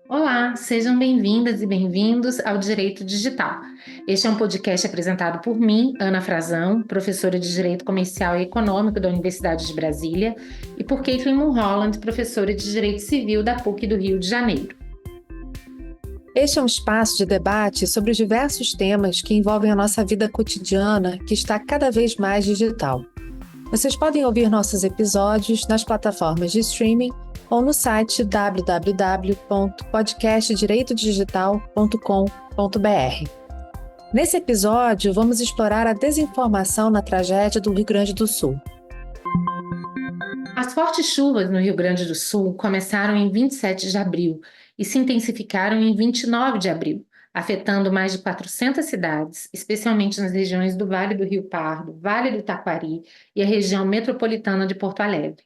Olá, sejam bem-vindas e bem-vindos ao Direito Digital. Este é um podcast apresentado por mim, Ana Frazão, professora de Direito Comercial e Econômico da Universidade de Brasília, e por Caitlin Mulholland, professora de Direito Civil da PUC do Rio de Janeiro. Este é um espaço de debate sobre os diversos temas que envolvem a nossa vida cotidiana, que está cada vez mais digital. Vocês podem ouvir nossos episódios nas plataformas de streaming ou no site www.podcastdireitodigital.com.br. Nesse episódio, vamos explorar a desinformação na tragédia do Rio Grande do Sul. As fortes chuvas no Rio Grande do Sul começaram em 27 de abril e se intensificaram em 29 de abril, afetando mais de 400 cidades, especialmente nas regiões do Vale do Rio Pardo, Vale do Taquari e a região metropolitana de Porto Alegre.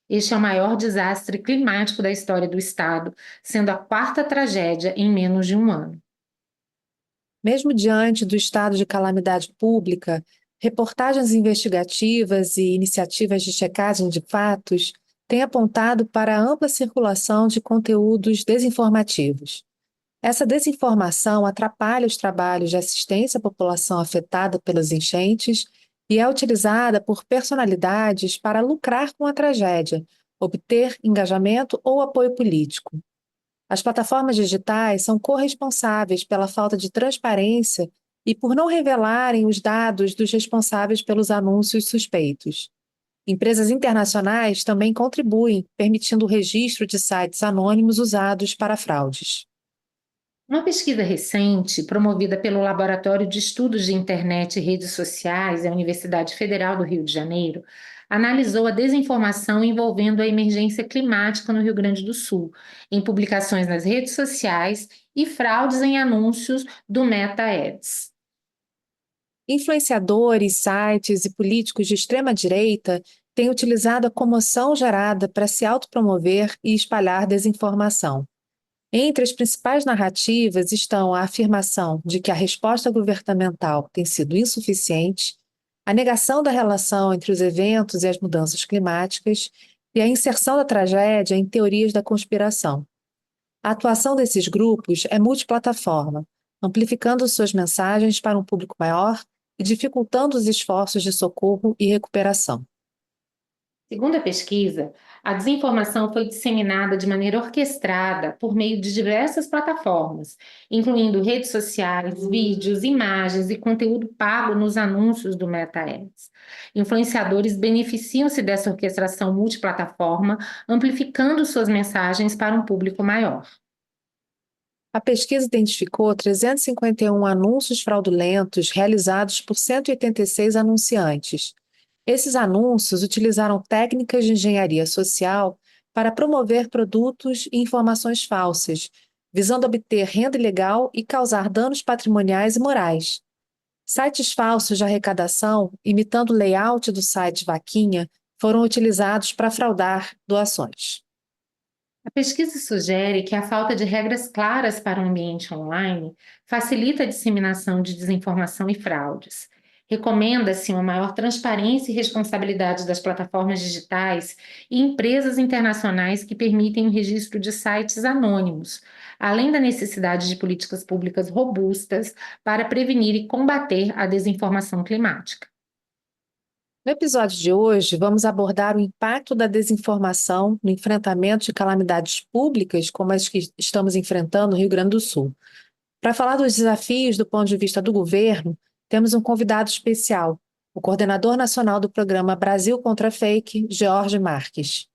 Este é o maior desastre climático da história do estado, sendo a quarta tragédia em menos de um ano. Mesmo diante do estado de calamidade pública, reportagens investigativas e iniciativas de checagem de fatos têm apontado para a ampla circulação de conteúdos desinformativos. Essa desinformação atrapalha os trabalhos de assistência à população afetada pelas enchentes e é utilizada por personalidades para lucrar com a tragédia, obter engajamento ou apoio político. As plataformas digitais são corresponsáveis pela falta de transparência e por não revelarem os dados dos responsáveis pelos anúncios suspeitos. Empresas internacionais também contribuem, permitindo o registro de sites anônimos usados para fraudes. Uma pesquisa recente, promovida pelo Laboratório de Estudos de Internet e Redes Sociais da Universidade Federal do Rio de Janeiro, analisou a desinformação envolvendo a emergência climática no Rio Grande do Sul, em publicações nas redes sociais e fraudes em anúncios do Meta Ads. Influenciadores, sites e políticos de extrema-direita têm utilizado a comoção gerada para se autopromover e espalhar desinformação. Entre as principais narrativas estão a afirmação de que a resposta governamental tem sido insuficiente, a negação da relação entre os eventos e as mudanças climáticas e a inserção da tragédia em teorias da conspiração. A atuação desses grupos é multiplataforma, amplificando suas mensagens para um público maior e dificultando os esforços de socorro e recuperação. Segundo a pesquisa, a desinformação foi disseminada de maneira orquestrada por meio de diversas plataformas, incluindo redes sociais, vídeos, imagens e conteúdo pago nos anúncios do Meta Ads. Influenciadores beneficiam-se dessa orquestração multiplataforma, amplificando suas mensagens para um público maior. A pesquisa identificou 351 anúncios fraudulentos realizados por 186 anunciantes. Esses anúncios utilizaram técnicas de engenharia social para promover produtos e informações falsas, visando obter renda ilegal e causar danos patrimoniais e morais. Sites falsos de arrecadação, imitando o layout do site Vaquinha, foram utilizados para fraudar doações. A pesquisa sugere que a falta de regras claras para o ambiente online facilita a disseminação de desinformação e fraudes. Recomenda-se uma maior transparência e responsabilidade das plataformas digitais e empresas internacionais que permitem o registro de sites anônimos, além da necessidade de políticas públicas robustas para prevenir e combater a desinformação climática. No episódio de hoje, vamos abordar o impacto da desinformação no enfrentamento de calamidades públicas como as que estamos enfrentando no Rio Grande do Sul. Para falar dos desafios do ponto de vista do governo, temos um convidado especial, o coordenador nacional do programa Brasil contra a Fake, George Marques.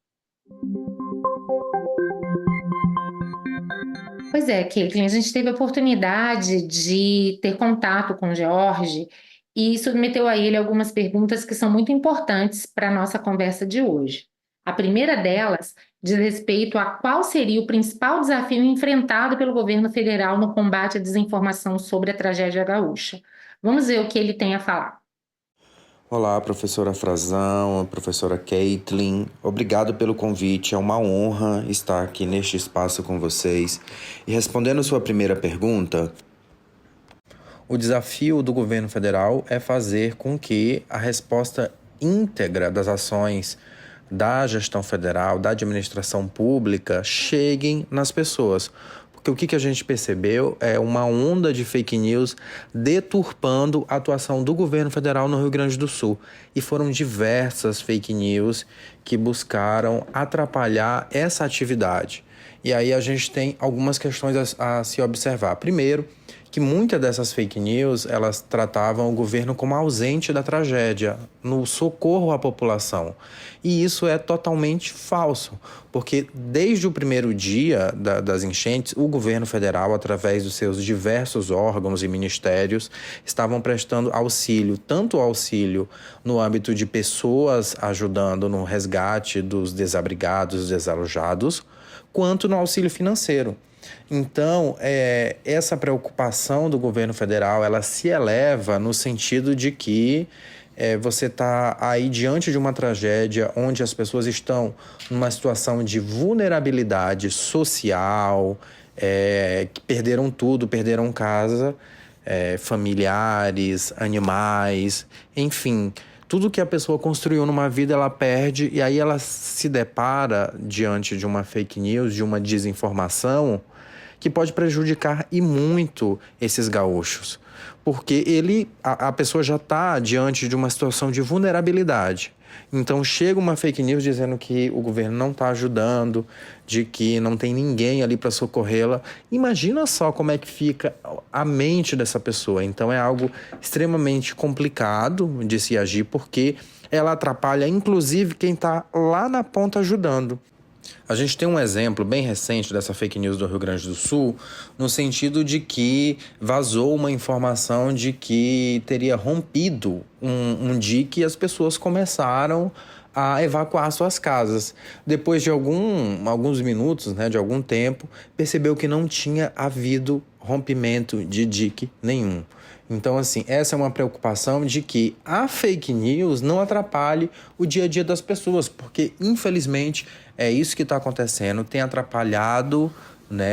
Pois é, Caitlin, a gente teve a oportunidade de ter contato com o George e submeteu a ele algumas perguntas que são muito importantes para a nossa conversa de hoje. A primeira delas diz respeito a qual seria o principal desafio enfrentado pelo governo federal no combate à desinformação sobre a tragédia gaúcha. Vamos ver o que ele tem a falar. Olá, professora Frazão, professora Caitlin. Obrigado pelo convite, é uma honra estar aqui neste espaço com vocês. E respondendo sua primeira pergunta, O desafio do governo federal é fazer com que a resposta íntegra das ações da gestão federal, da administração pública, cheguem nas pessoas. Porque o que a gente percebeu é uma onda de fake news deturpando a atuação do governo federal no Rio Grande do Sul. E foram diversas fake news que buscaram atrapalhar essa atividade. E aí a gente tem algumas questões a se observar. Primeiro, que muitas dessas fake news, elas tratavam o governo como ausente da tragédia, no socorro à população. E isso é totalmente falso, porque desde o primeiro dia das enchentes, o governo federal, através dos seus diversos órgãos e ministérios, estavam prestando auxílio, tanto auxílio no âmbito de pessoas ajudando no resgate dos desabrigados, desalojados, quanto no auxílio financeiro. Então, essa preocupação do governo federal, ela se eleva no sentido de que você está aí diante de uma tragédia onde as pessoas estão numa situação de vulnerabilidade social, que perderam tudo, perderam casa, familiares, animais, enfim. Tudo que a pessoa construiu numa vida, ela perde, e aí ela se depara diante de uma fake news, de uma desinformação, que pode prejudicar e muito esses gaúchos. Porque a pessoa já está diante de uma situação de vulnerabilidade. Então chega uma fake news dizendo que o governo não está ajudando, de que não tem ninguém ali para socorrê-la. Imagina só como é que fica a mente dessa pessoa. Então é algo extremamente complicado de se agir, porque ela atrapalha inclusive quem está lá na ponta ajudando. A gente tem um exemplo bem recente dessa fake news do Rio Grande do Sul, no sentido de que vazou uma informação de que teria rompido um dique e as pessoas começaram a evacuar suas casas. Depois de alguns minutos, de algum tempo, percebeu que não tinha havido rompimento de dique nenhum. Então, assim, essa é uma preocupação de que a fake news não atrapalhe o dia a dia das pessoas, porque, infelizmente, é isso que está acontecendo, tem atrapalhado,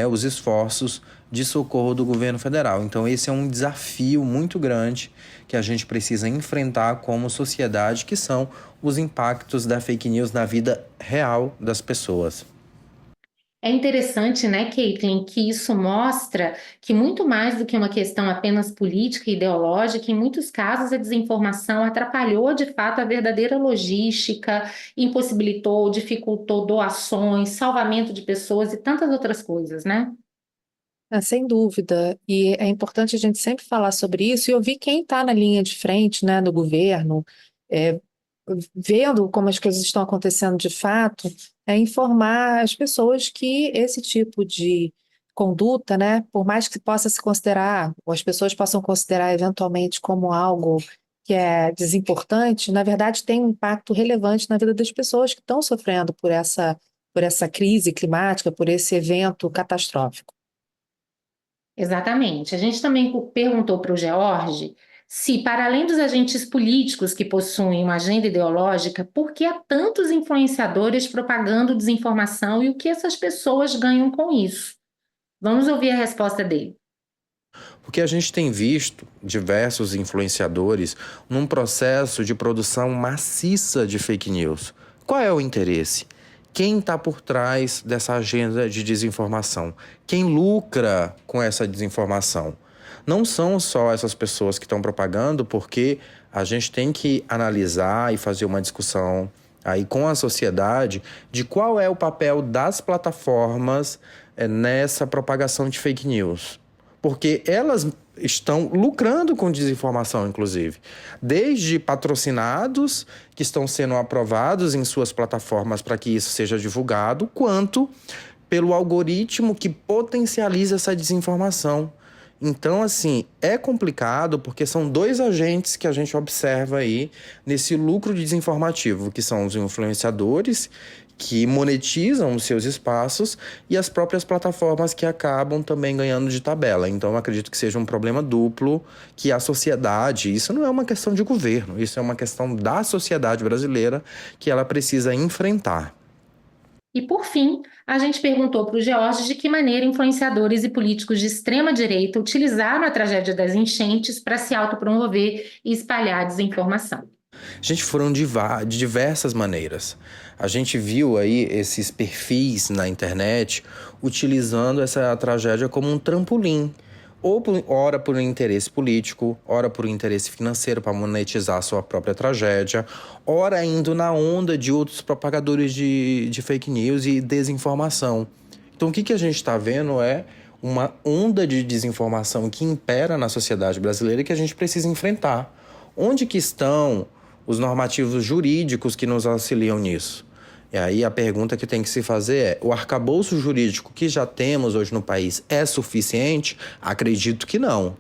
os esforços de socorro do governo federal. Então, esse é um desafio muito grande que a gente precisa enfrentar como sociedade, que são os impactos da fake news na vida real das pessoas. É interessante, né, Caitlin, que isso mostra que muito mais do que uma questão apenas política e ideológica, em muitos casos a desinformação atrapalhou de fato a verdadeira logística, impossibilitou, dificultou doações, salvamento de pessoas e tantas outras coisas, né? Sem dúvida. E é importante a gente sempre falar sobre isso e ouvir quem está na linha de frente, do governo, é, vendo como as coisas estão acontecendo de fato, informar as pessoas que esse tipo de conduta, por mais que possa se considerar, ou as pessoas possam considerar eventualmente como algo que é desimportante, na verdade tem um impacto relevante na vida das pessoas que estão sofrendo por essa crise climática, por esse evento catastrófico. Exatamente. A gente também perguntou para o George se, para além dos agentes políticos que possuem uma agenda ideológica, por que há tantos influenciadores propagando desinformação e o que essas pessoas ganham com isso? Vamos ouvir a resposta dele. Porque a gente tem visto diversos influenciadores num processo de produção maciça de fake news. Qual é o interesse? Quem está por trás dessa agenda de desinformação? Quem lucra com essa desinformação? Não são só essas pessoas que estão propagando, porque a gente tem que analisar e fazer uma discussão aí com a sociedade de qual é o papel das plataformas nessa propagação de fake news. Porque elas estão lucrando com desinformação, inclusive. Desde patrocinados que estão sendo aprovados em suas plataformas para que isso seja divulgado, quanto pelo algoritmo que potencializa essa desinformação. Então, assim, é complicado porque são dois agentes que a gente observa aí nesse lucro desinformativo, que são os influenciadores, que monetizam os seus espaços, e as próprias plataformas que acabam também ganhando de tabela. Então, eu acredito que seja um problema duplo, que a sociedade, isso não é uma questão de governo, isso é uma questão da sociedade brasileira que ela precisa enfrentar. E, por fim, a gente perguntou para o George de que maneira influenciadores e políticos de extrema-direita utilizaram a tragédia das enchentes para se autopromover e espalhar desinformação. Gente, foram de diversas maneiras. A gente viu aí esses perfis na internet utilizando essa tragédia como um trampolim. Ora por um interesse político, ora por um interesse financeiro para monetizar a sua própria tragédia, ora indo na onda de outros propagadores de fake news e desinformação. Então, o que a gente está vendo é uma onda de desinformação que impera na sociedade brasileira e que a gente precisa enfrentar. Onde que estão os normativos jurídicos que nos auxiliam nisso? E aí a pergunta que tem que se fazer é: o arcabouço jurídico que já temos hoje no país é suficiente? Acredito que não.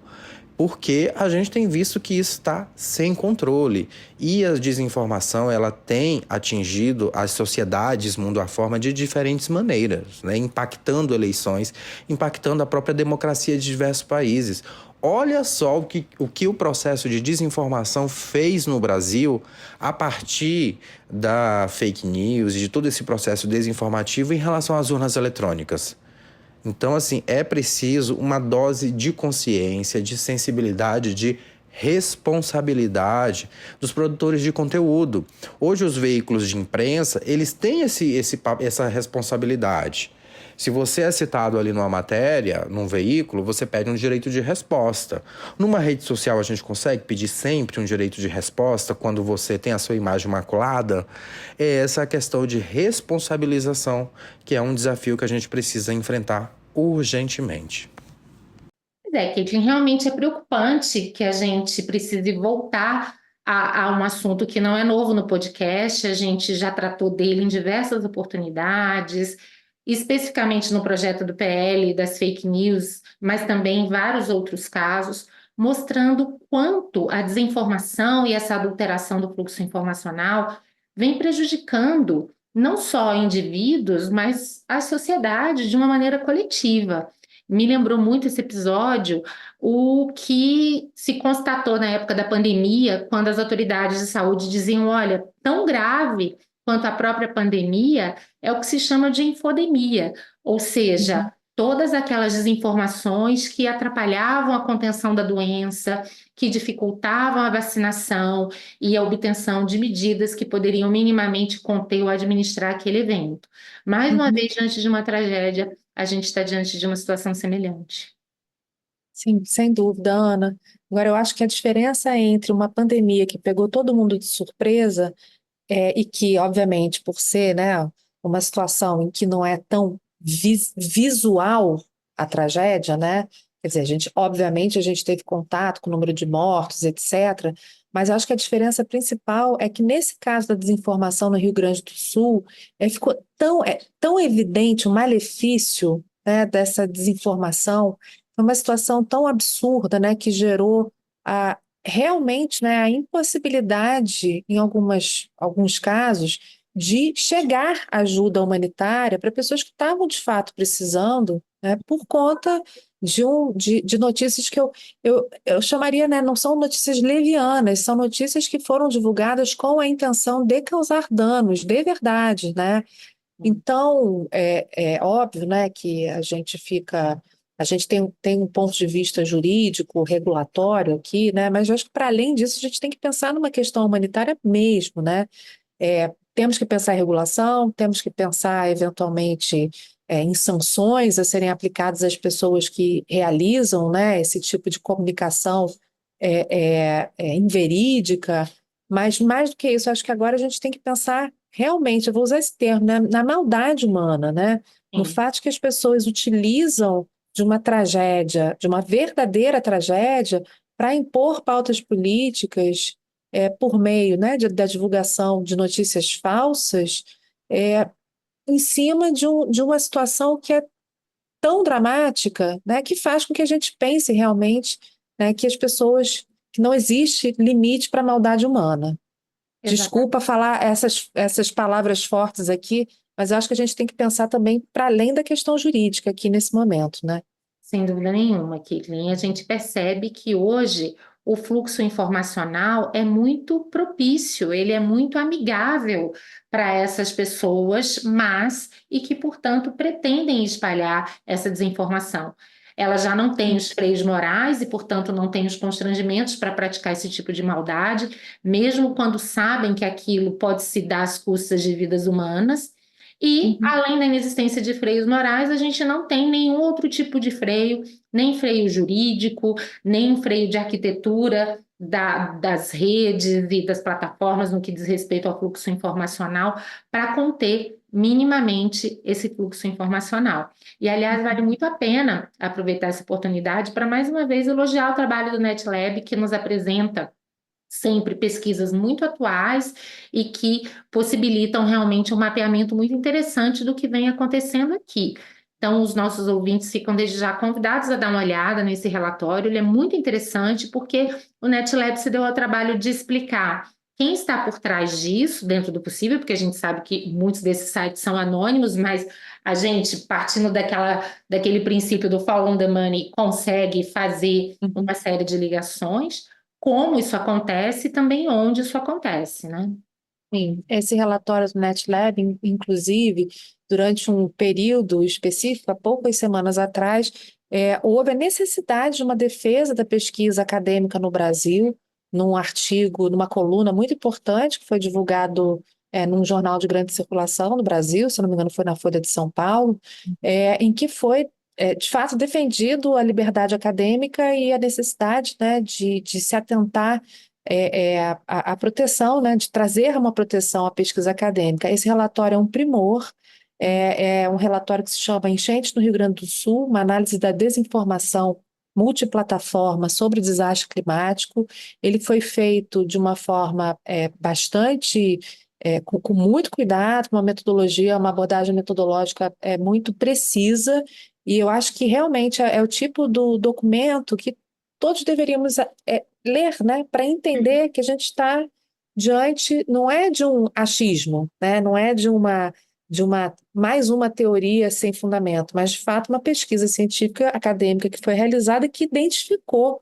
Porque a gente tem visto que isso está sem controle. E a desinformação, ela tem atingido as sociedades mundo afora de diferentes maneiras, né? Impactando eleições, impactando a própria democracia de diversos países. Olha só o que o processo de desinformação fez no Brasil a partir da fake news e de todo esse processo desinformativo em relação às urnas eletrônicas. Então, assim, é preciso uma dose de consciência, de sensibilidade, de responsabilidade dos produtores de conteúdo. Hoje, os veículos de imprensa, eles têm essa responsabilidade. Se você é citado ali numa matéria, num veículo, você pede um direito de resposta. Numa rede social, a gente consegue pedir sempre um direito de resposta quando você tem a sua imagem maculada? É essa questão de responsabilização, que é um desafio que a gente precisa enfrentar urgentemente. Caitlin, realmente é preocupante que a gente precise voltar a um assunto que não é novo no podcast, a gente já tratou dele em diversas oportunidades, especificamente no projeto do PL, das fake news, mas também em vários outros casos, mostrando quanto a desinformação e essa adulteração do fluxo informacional vem prejudicando não só indivíduos, mas a sociedade de uma maneira coletiva. Me lembrou muito esse episódio, o que se constatou na época da pandemia, quando as autoridades de saúde diziam: olha, tão grave quanto a própria pandemia é o que se chama de infodemia, ou seja, todas aquelas desinformações que atrapalhavam a contenção da doença, que dificultavam a vacinação e a obtenção de medidas que poderiam minimamente conter ou administrar aquele evento. Mais uma vez, diante de uma tragédia, a gente está diante de uma situação semelhante. Sim, sem dúvida, Ana. Agora, eu acho que a diferença entre uma pandemia que pegou todo mundo de surpresa e que, obviamente, por ser, né, uma situação em que não é tão visual a tragédia, né? Quer dizer, obviamente, a gente teve contato com o número de mortos, etc. Mas eu acho que a diferença principal é que, nesse caso da desinformação no Rio Grande do Sul, ficou tão evidente o malefício, né, dessa desinformação. Foi uma situação tão absurda, né, que gerou realmente, né, a impossibilidade, em alguns casos, de chegar ajuda humanitária para pessoas que estavam de fato precisando, né, por conta de notícias que eu chamaria, né, não são notícias levianas, são notícias que foram divulgadas com a intenção de causar danos, de verdade, né? Então, é óbvio, né, que a gente tem um ponto de vista jurídico, regulatório aqui, né, mas eu acho que, para além disso, a gente tem que pensar numa questão humanitária mesmo, né? Temos que pensar em regulação, temos que pensar, eventualmente, em sanções a serem aplicadas às pessoas que realizam, né, esse tipo de comunicação inverídica, mas, mais do que isso, acho que agora a gente tem que pensar realmente, eu vou usar esse termo, né, na maldade humana, né, no fato que as pessoas utilizam de uma tragédia, de uma verdadeira tragédia, para impor pautas políticas por meio, né, da divulgação de notícias falsas, em cima de uma situação que é tão dramática, né, que faz com que a gente pense realmente, né, que não existe limite para a maldade humana. Desculpa falar essas palavras fortes aqui, mas eu acho que a gente tem que pensar também para além da questão jurídica aqui nesse momento, né? Sem dúvida nenhuma, Caitlin. A gente percebe que hoje o fluxo informacional é muito propício, ele é muito amigável para essas pessoas, mas e que, portanto, pretendem espalhar essa desinformação. Ela já não tem os freios morais e, portanto, não tem os constrangimentos para praticar esse tipo de maldade, mesmo quando sabem que aquilo pode se dar às custas de vidas humanas. E, Uhum. além da inexistência de freios morais, a gente não tem nenhum outro tipo de freio, nem freio jurídico, nem um freio de arquitetura das redes e das plataformas no que diz respeito ao fluxo informacional, para conter minimamente esse fluxo informacional. E, aliás, vale muito a pena aproveitar essa oportunidade para, mais uma vez, elogiar o trabalho do NetLab, que nos apresenta sempre pesquisas muito atuais e que possibilitam realmente um mapeamento muito interessante do que vem acontecendo aqui. Então, os nossos ouvintes ficam desde já convidados a dar uma olhada nesse relatório. Ele é muito interessante porque o NetLab se deu ao trabalho de explicar quem está por trás disso, dentro do possível, porque a gente sabe que muitos desses sites são anônimos, mas a gente, partindo daquele princípio do follow the money, consegue fazer Uhum. uma série de ligações, como isso acontece e também onde isso acontece, né? Sim, esse relatório do NetLab, inclusive, durante um período específico, há poucas semanas atrás, houve a necessidade de uma defesa da pesquisa acadêmica no Brasil, num artigo, numa coluna muito importante, que foi divulgado num jornal de grande circulação no Brasil, se não me engano, foi na Folha de São Paulo, em que foi, de fato, defendido a liberdade acadêmica e a necessidade, né, de se atentar a proteção, né, de trazer uma proteção à pesquisa acadêmica. Esse relatório é um primor, é um relatório que se chama Enchentes no Rio Grande do Sul, uma análise da desinformação multiplataforma sobre desastre climático. Ele foi feito de uma forma bastante, com muito cuidado, uma metodologia, uma abordagem metodológica muito precisa, e eu acho que realmente é o tipo do documento que todos deveríamos ler, né, para entender que a gente está diante, não é de um achismo, né, não é de uma mais uma teoria sem fundamento, mas de fato uma pesquisa científica acadêmica que foi realizada e que identificou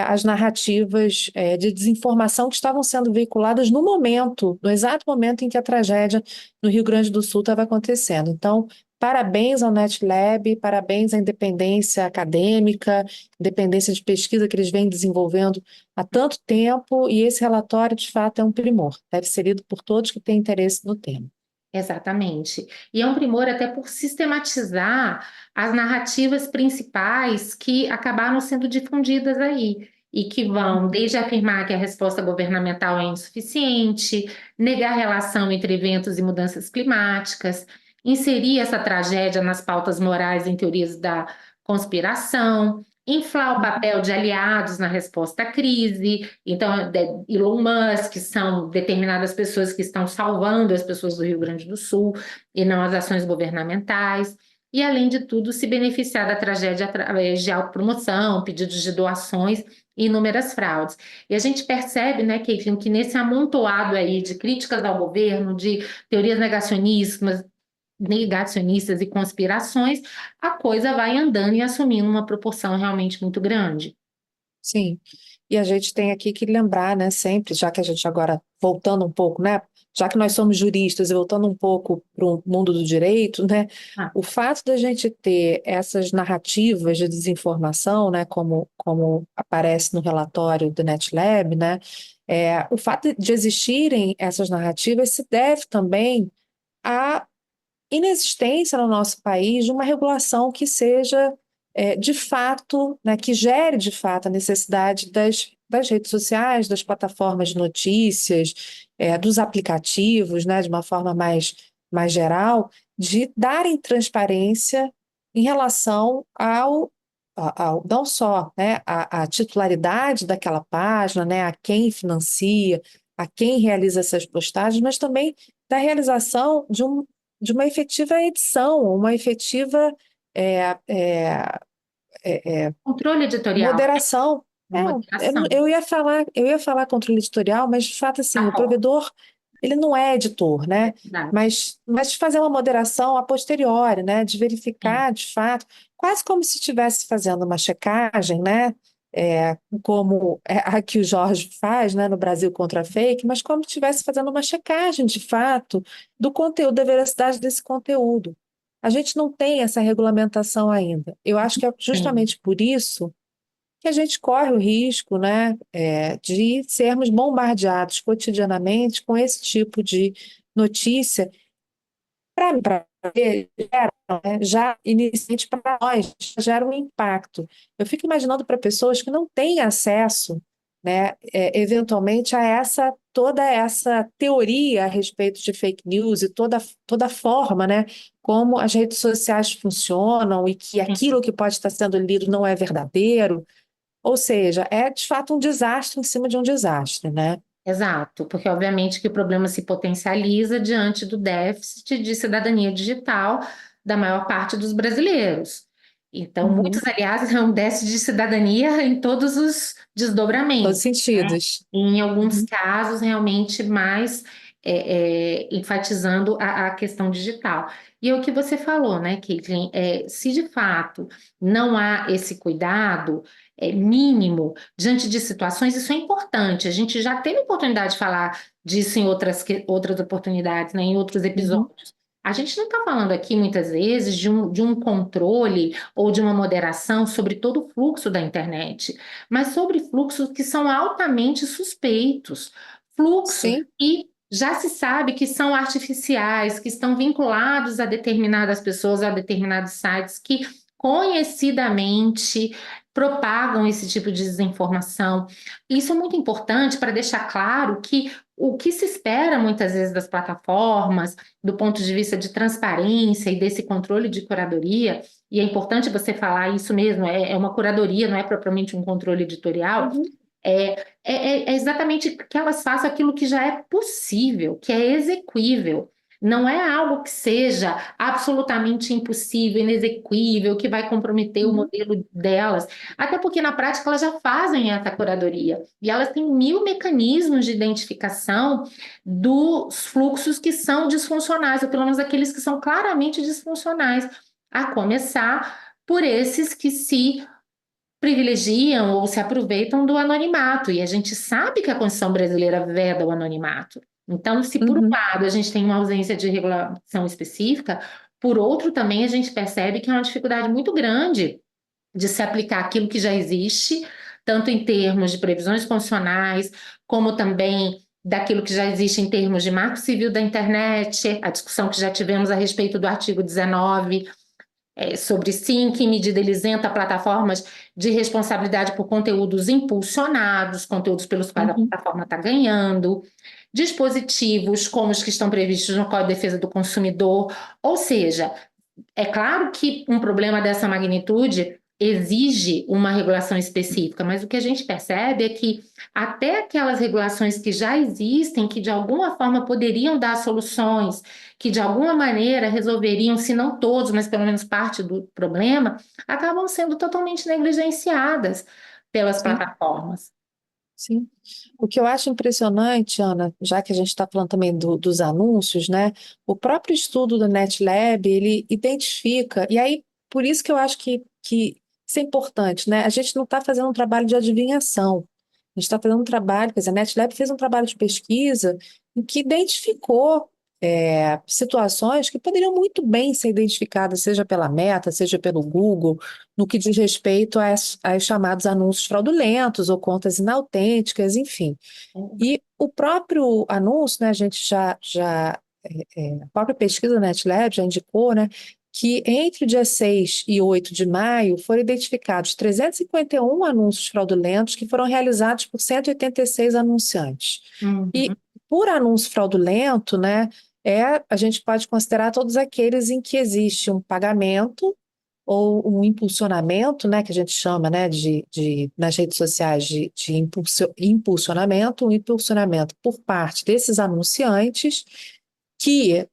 as narrativas de desinformação que estavam sendo veiculadas no momento, no exato momento em que a tragédia no Rio Grande do Sul estava acontecendo. Então, parabéns ao NetLab, parabéns à independência acadêmica, independência de pesquisa que eles vêm desenvolvendo há tanto tempo, e esse relatório, de fato, é um primor. Deve ser lido por todos que têm interesse no tema. Exatamente. E é um primor até por sistematizar as narrativas principais que acabaram sendo difundidas aí, e que vão desde afirmar que a resposta governamental é insuficiente, negar a relação entre eventos e mudanças climáticas, inserir essa tragédia nas pautas morais em teorias da conspiração, inflar o papel de aliados na resposta à crise. Então, Elon Musk, são determinadas pessoas que estão salvando as pessoas do Rio Grande do Sul e não as ações governamentais. E, além de tudo, se beneficiar da tragédia através de autopromoção, pedidos de doações e inúmeras fraudes. E a gente percebe, né, Caitlin, que nesse amontoado aí de críticas ao governo, de teorias negacionistas e conspirações, a coisa vai andando e assumindo uma proporção realmente muito grande. Sim, e a gente tem aqui que lembrar, né, sempre, já que a gente agora, voltando um pouco, né, já que nós somos juristas e voltando um pouco para o mundo do direito, né, Ah, o fato da gente ter essas narrativas de desinformação, né, como aparece no relatório do NetLab, né, o fato de existirem essas narrativas se deve também à inexistência no nosso país de uma regulação que seja, de fato, né, que gere de fato a necessidade das redes sociais, das plataformas de notícias, dos aplicativos, né, de uma forma mais geral, de darem transparência em relação não só, né, a titularidade daquela página, né, a quem financia, a quem realiza essas postagens, mas também da realização de uma efetiva edição, uma efetiva é, é, controle editorial, moderação. uma Eu, moderação. eu ia falar controle editorial, mas de fato assim, Tá o bom, provedor ele não é editor, é né? verdade. Mas de fazer uma moderação a posteriori, né? De Sim. verificar de fato, quase como se estivesse fazendo uma checagem, né? como a que o Jorge faz, né, no Brasil contra a Fake, mas como se estivesse fazendo uma checagem de fato do conteúdo, da veracidade desse conteúdo. A gente não tem essa regulamentação ainda. Eu acho que é Sim, justamente por isso que a gente corre o risco, né, de sermos bombardeados cotidianamente com esse tipo de notícia para já inicialmente para nós gera um impacto. Eu fico imaginando para pessoas que não têm acesso, né, eventualmente a toda essa teoria a respeito de fake news e toda a forma, né, como as redes sociais funcionam e que sim. aquilo que pode estar sendo lido não é verdadeiro. Ou seja, é de fato um desastre em cima de um desastre, né? Exato, porque obviamente que o problema se potencializa diante do déficit de cidadania digital da maior parte dos brasileiros. Então, Uhum. muitos, aliás, é um déficit de cidadania em todos os Todos desdobramentos, os né? sentidos. E em alguns Uhum. casos, realmente mais enfatizando a questão digital. E é o que você falou, né, Caitlin? Se de fato não há esse cuidado mínimo diante de situações, isso é importante. A gente já teve oportunidade de falar disso em outras oportunidades, né, em outros Uhum. episódios. A gente não está falando aqui, muitas vezes, de um controle ou de uma moderação sobre todo o fluxo da internet, mas sobre fluxos que são altamente suspeitos, fluxos Sim. que já se sabe que são artificiais, que estão vinculados a determinadas pessoas, a determinados sites que conhecidamente propagam esse tipo de desinformação. Isso é muito importante para deixar claro que o que se espera muitas vezes das plataformas, do ponto de vista de transparência e desse controle de curadoria, e é importante você falar isso mesmo, é uma curadoria, não é propriamente um controle editorial, Uhum. é exatamente que elas façam aquilo que já é possível, que é exequível. Não é algo que seja absolutamente impossível, inexequível, que vai comprometer o Uhum. modelo delas. Até porque na prática elas já fazem essa curadoria e elas têm mil mecanismos de identificação dos fluxos que são disfuncionais, ou pelo menos aqueles que são claramente disfuncionais, a começar por esses que se privilegiam ou se aproveitam do anonimato, e a gente sabe que a Constituição brasileira veda o anonimato. Então, se por um Uhum. lado a gente tem uma ausência de regulação específica, por outro também a gente percebe que é uma dificuldade muito grande de se aplicar aquilo que já existe, tanto em termos de previsões constitucionais, como também daquilo que já existe em termos de marco civil da internet, a discussão que já tivemos a respeito do artigo 19, sobre sim que medida ele isenta plataformas de responsabilidade por conteúdos impulsionados, conteúdos pelos quais a Uhum. plataforma está ganhando, dispositivos como os que estão previstos no Código de Defesa do Consumidor, ou seja, é claro que um problema dessa magnitude exige uma regulação específica, mas o que a gente percebe é que até aquelas regulações que já existem, que de alguma forma poderiam dar soluções, que de alguma maneira resolveriam, se não todos, mas pelo menos parte do problema, acabam sendo totalmente negligenciadas pelas Sim, plataformas. sim. O que eu acho impressionante, Ana, já que a gente está falando também dos anúncios, né? O próprio estudo da NetLab, ele identifica, e aí, por isso que eu acho que isso é importante, né? A gente não está fazendo um trabalho de adivinhação. A gente está fazendo um trabalho, quer dizer, a NetLab fez um trabalho de pesquisa em que identificou situações que poderiam muito bem ser identificadas, seja pela Meta, seja pelo Google, no que diz respeito aos chamados anúncios fraudulentos ou contas inautênticas, enfim. E o próprio anúncio, né, a gente a própria pesquisa da NetLab já indicou, né, que entre o dia 6 e 8 de maio foram identificados 351 anúncios fraudulentos que foram realizados por 186 anunciantes. E Uhum. por anúncio fraudulento, né, a gente pode considerar todos aqueles em que existe um pagamento ou um impulsionamento, né, que a gente chama, né, nas redes sociais de impulsionamento, um impulsionamento por parte desses anunciantes que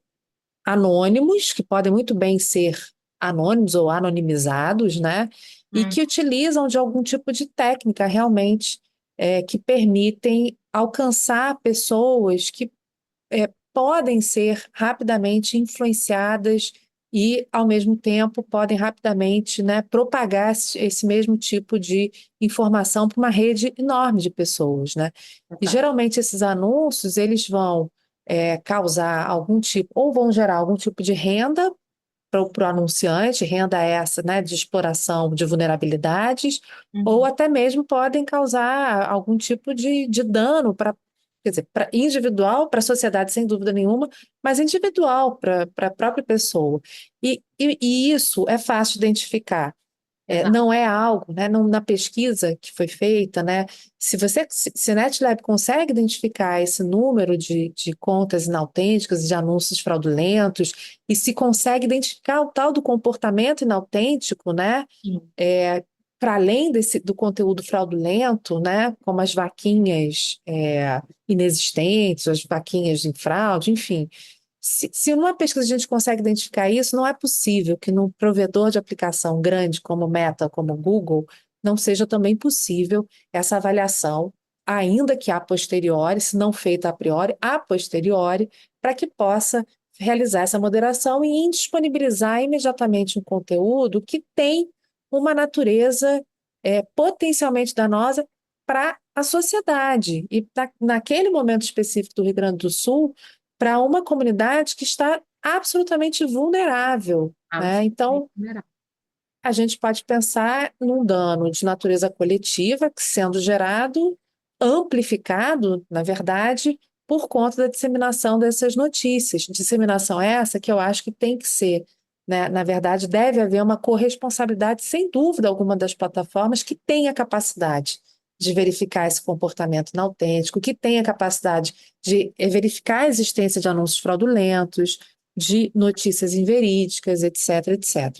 anônimos, que podem muito bem ser anônimos ou anonimizados, né, e Uhum. que utilizam de algum tipo de técnica realmente que permitem alcançar pessoas que podem ser rapidamente influenciadas e, ao mesmo tempo, podem rapidamente, né, propagar esse mesmo tipo de informação para uma rede enorme de pessoas, né? E Exato. geralmente esses anúncios eles vão causar algum tipo, ou vão gerar algum tipo de renda para o anunciante, renda essa, né, de exploração de vulnerabilidades, ou Uhum. até mesmo podem causar algum tipo de dano para, quer dizer, para individual, para a sociedade, sem dúvida nenhuma, mas individual para a própria pessoa. E isso é fácil de identificar. Exato. Não é algo, né, na pesquisa que foi feita, né, se a NetLab consegue identificar esse número de contas inautênticas, de anúncios fraudulentos, e se consegue identificar o tal do comportamento inautêntico, né, Sim. para além do conteúdo fraudulento, né, como as vaquinhas inexistentes, as vaquinhas em fraude, enfim, se numa pesquisa a gente consegue identificar isso, não é possível que num provedor de aplicação grande como Meta, como Google, não seja também possível essa avaliação, ainda que a posteriori, se não feita a priori, a posteriori, para que possa realizar essa moderação e indisponibilizar imediatamente um conteúdo que tem uma natureza potencialmente danosa para a sociedade. E naquele momento específico do Rio Grande do Sul, para uma comunidade que está absolutamente vulnerável, né? Absolutamente Então, vulnerável. a gente pode pensar num dano de natureza coletiva que sendo gerado, amplificado, na verdade, por conta da disseminação dessas notícias. Disseminação essa que eu acho que tem que ser, né? Na verdade, deve haver uma corresponsabilidade, sem dúvida alguma, das plataformas que têm a capacidade de verificar esse comportamento inautêntico, que têm a capacidade de verificar a existência de anúncios fraudulentos, de notícias inverídicas, etc., etc.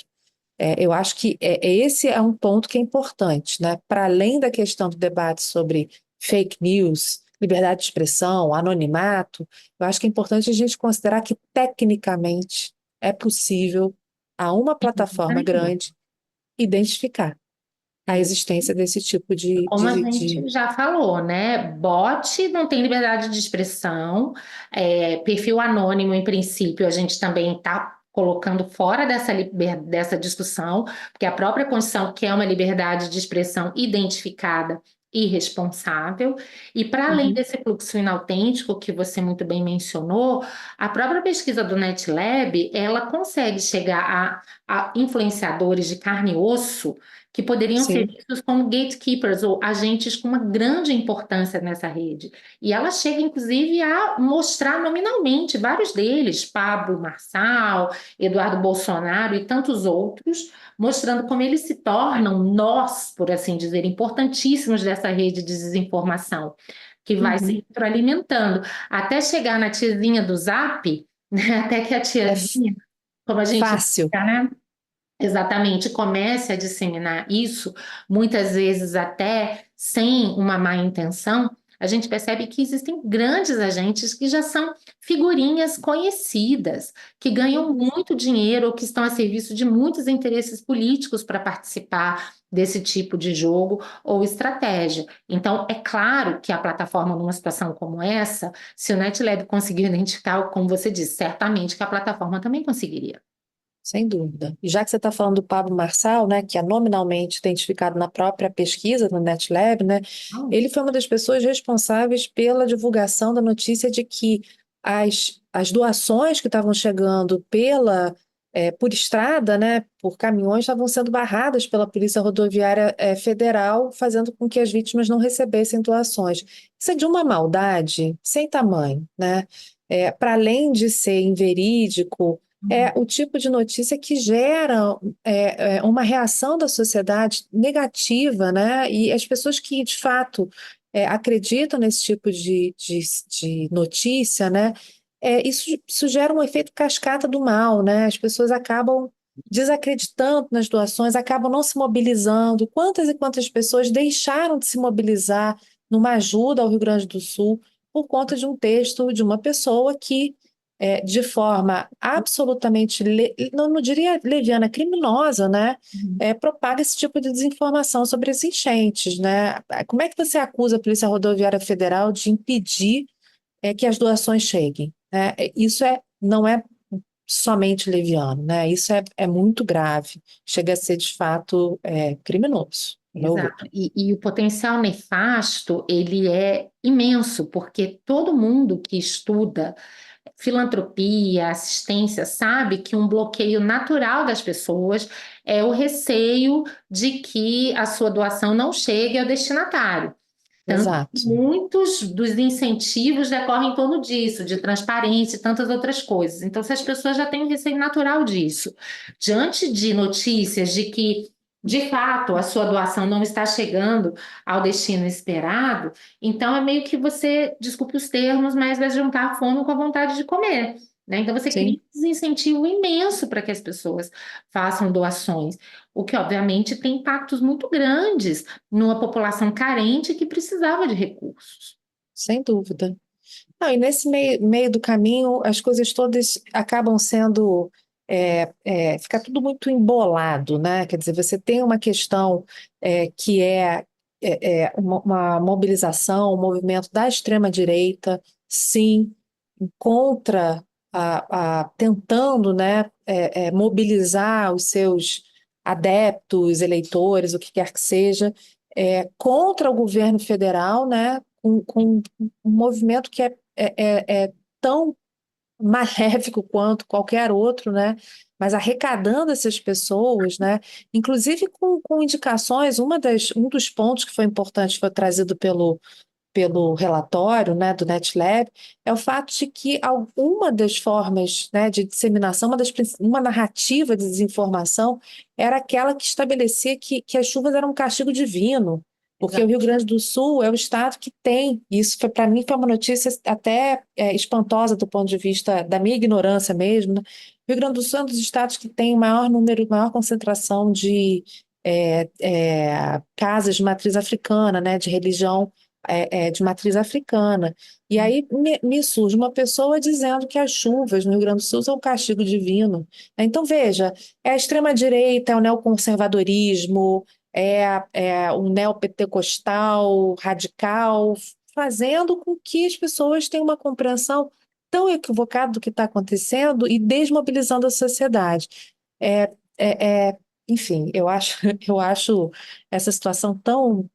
Eu acho que esse é um ponto que é importante, né? Para além da questão do debate sobre fake news, liberdade de expressão, anonimato, eu acho que é importante a gente considerar que, tecnicamente, é possível a uma plataforma grande identificar a Sim. existência desse tipo Como a gente já falou, né? Bot não tem liberdade de expressão, perfil anônimo, em princípio, a gente também está colocando fora dessa discussão, porque a própria Constituição quer uma liberdade de expressão identificada e responsável, e para além Uhum. desse fluxo inautêntico que você muito bem mencionou, a própria pesquisa do NetLab, ela consegue chegar a influenciadores de carne e osso que poderiam ser Sim. vistos como gatekeepers ou agentes com uma grande importância nessa rede. E ela chega, inclusive, a mostrar nominalmente vários deles, Pablo Marçal, Eduardo Bolsonaro e tantos outros, mostrando como eles se tornam nós, por assim dizer, importantíssimos dessa rede de desinformação, que vai se Uhum. retroalimentando, até chegar na tiazinha do Zap, né? Até que a É tiazinha, como a gente fácil. fica, né? Exatamente, comece a disseminar isso, muitas vezes até sem uma má intenção, a gente percebe que existem grandes agentes que já são figurinhas conhecidas, que ganham Uhum. muito dinheiro ou que estão a serviço de muitos interesses políticos para participar desse tipo de jogo ou estratégia. Então, é claro que a plataforma, numa situação como essa, se o NetLab conseguir identificar, como você disse, certamente que a plataforma também conseguiria. Sem dúvida. E já que você está falando do Pablo Marçal, né, que é nominalmente identificado na própria pesquisa do NetLab, né, ele foi uma das pessoas responsáveis pela divulgação da notícia de que as doações que estavam chegando por estrada, né, por caminhões, estavam sendo barradas pela Polícia Rodoviária Federal, fazendo com que as vítimas não recebessem doações. Isso é de uma maldade sem tamanho, né? Para além de ser inverídico, é o tipo de notícia que gera uma reação da sociedade negativa, né? E as pessoas que, de fato, acreditam nesse tipo de notícia, né? Isso gera um efeito cascata do mal, né? As pessoas acabam desacreditando nas doações, acabam não se mobilizando. Quantas e quantas pessoas deixaram de se mobilizar numa ajuda ao Rio Grande do Sul por conta de um texto de uma pessoa que de forma absolutamente, não diria leviana, criminosa, né? Uhum. Propaga esse tipo de desinformação sobre as enchentes, né? Como é que você acusa a Polícia Rodoviária Federal de impedir que as doações cheguem, né? Isso não é somente leviano, né? Isso é muito grave, chega a ser de fato criminoso, no meu ver. Exato. E o potencial nefasto, ele é imenso, porque todo mundo que estuda filantropia, assistência, sabe que um bloqueio natural das pessoas é o receio de que a sua doação não chegue ao destinatário. Tanto que Exato. muitos dos incentivos decorrem em torno disso, de transparência e tantas outras coisas. Então, se as pessoas já têm um receio natural disso, diante de notícias de que, de fato, a sua doação não está chegando ao destino esperado, então é meio que você, desculpe os termos, mas vai juntar a fome com a vontade de comer. Né? Então, você cria Sim, um desincentivo imenso para que as pessoas façam doações, o que, obviamente, tem impactos muito grandes numa população carente que precisava de recursos. sem dúvida. Não, e nesse meio do caminho, as coisas todas acabam sendo. Fica tudo muito embolado, né? Quer dizer, você tem uma questão que uma mobilização, um movimento da extrema-direita, sim, contra tentando, né, mobilizar os seus adeptos, eleitores, o que quer que seja, contra o governo federal, né? Com um movimento que é tão maléfico quanto qualquer outro, né? Mas arrecadando essas pessoas, né? Inclusive com indicações, um dos pontos que foi importante, foi trazido pelo relatório, né, do NetLab, é o fato de que alguma das formas, né, de disseminação, uma narrativa de desinformação, era aquela que estabelecia que as chuvas eram um castigo divino, porque o Rio Grande do Sul é o estado que tem, e isso para mim foi uma notícia até espantosa do ponto de vista da minha ignorância mesmo, né? O Rio Grande do Sul é um dos estados que tem maior concentração de casas de matriz africana, né, de religião de matriz africana. E aí me surge uma pessoa dizendo que as chuvas no Rio Grande do Sul são um castigo divino. Então, veja, é a extrema-direita, é o neoconservadorismo, é o neopentecostal radical, fazendo com que as pessoas tenham uma compreensão tão equivocada do que está acontecendo e desmobilizando a sociedade. É, enfim, eu acho essa situação tão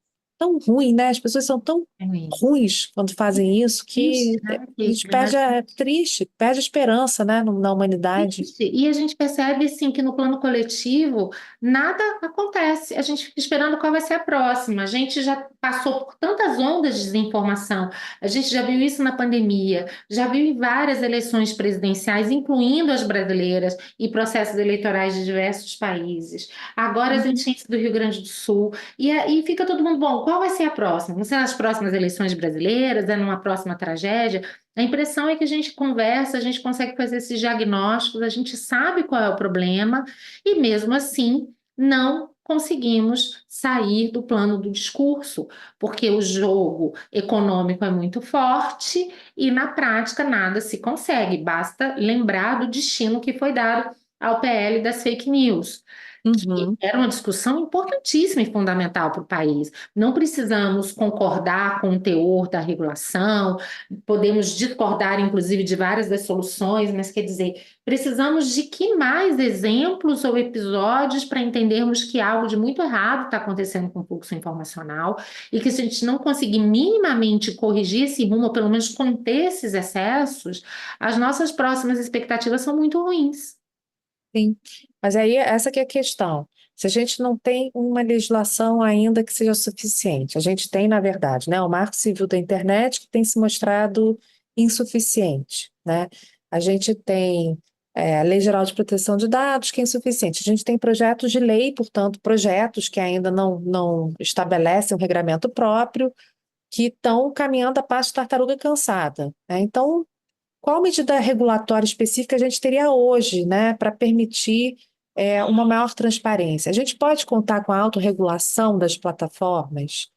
ruim, né? As pessoas são tão É ruim. ruins quando fazem isso Triste, que né? a gente perde triste, perde a esperança, né, na humanidade. Triste. E a gente percebe assim que no plano coletivo nada acontece. A gente fica esperando qual vai ser a próxima. A gente já passou por tantas ondas de desinformação. A gente já viu isso na pandemia, já viu em várias eleições presidenciais, incluindo as brasileiras e processos eleitorais de diversos países. Agora as Uhum. enchentes do Rio Grande do Sul. E aí fica todo mundo, bom, qual vai ser a próxima? Vão ser nas próximas eleições brasileiras? É numa próxima tragédia? A impressão é que a gente conversa, a gente consegue fazer esses diagnósticos, a gente sabe qual é o problema e mesmo assim não conseguimos sair do plano do discurso, porque o jogo econômico é muito forte e na prática nada se consegue. Basta lembrar do destino que foi dado ao PL das fake news, que Uhum. era uma discussão importantíssima e fundamental para o país. Não precisamos concordar com o teor da regulação, podemos discordar, inclusive, de várias das soluções, mas quer dizer, precisamos de que mais exemplos ou episódios para entendermos que algo de muito errado está acontecendo com o fluxo informacional e que se a gente não conseguir minimamente corrigir esse rumo, ou pelo menos conter esses excessos, as nossas próximas expectativas são muito ruins. Sim, mas aí essa que é a questão. Se a gente não tem uma legislação ainda que seja suficiente, a gente tem, na verdade, né, o Marco Civil da Internet que tem se mostrado insuficiente, né? A gente tem a Lei Geral de Proteção de Dados que é insuficiente. A gente tem projetos de lei, portanto, projetos que ainda não estabelecem um regramento próprio, que estão caminhando a passo de tartaruga cansada, né? Então, qual medida regulatória específica a gente teria hoje, né, para permitir uma maior transparência? A gente pode contar com a autorregulação das plataformas,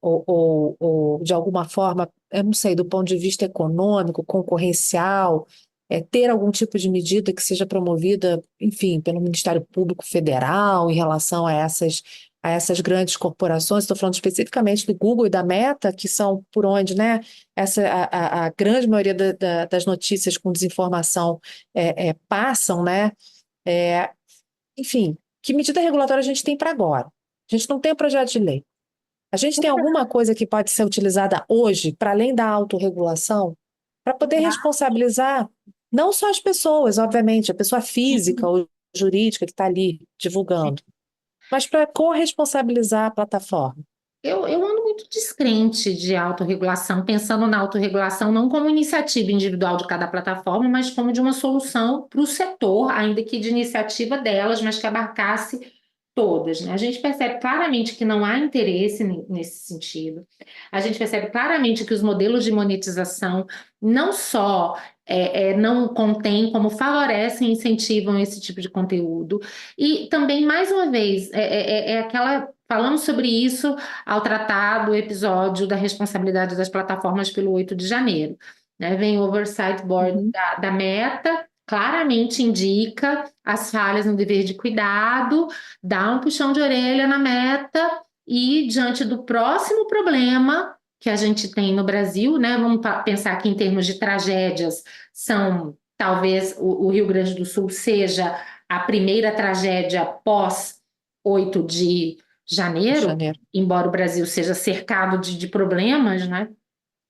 ou, de alguma forma, eu não sei, do ponto de vista econômico, concorrencial, ter algum tipo de medida que seja promovida, enfim, pelo Ministério Público Federal em relação a essas a essas grandes corporações, estou falando especificamente do Google e da Meta, que são por onde, né, a grande maioria das notícias com desinformação passam, né? É, enfim, que medida regulatória a gente tem para agora? A gente não tem um projeto de lei. A gente tem alguma coisa que pode ser utilizada hoje, para além da autorregulação, para poder responsabilizar não só as pessoas, obviamente, a pessoa física ou jurídica que está ali divulgando, mas para corresponsabilizar a plataforma. Eu ando muito descrente de autorregulação, pensando na autorregulação não como iniciativa individual de cada plataforma, mas como de uma solução para o setor, ainda que de iniciativa delas, mas que abarcasse todas, né? A gente percebe claramente que não há interesse nesse sentido. A gente percebe claramente que os modelos de monetização não só não contêm, como favorecem e incentivam esse tipo de conteúdo. E também, mais uma vez, aquela. Falamos sobre isso ao tratar do episódio da responsabilidade das plataformas pelo 8 de janeiro. Né? Vem o Oversight Board da Meta, claramente indica as falhas no dever de cuidado, dá um puxão de orelha na Meta e, diante do próximo problema que a gente tem no Brasil, né? Vamos pensar que em termos de tragédias, talvez o Rio Grande do Sul seja a primeira tragédia pós 8 de janeiro, embora o Brasil seja cercado de problemas, né?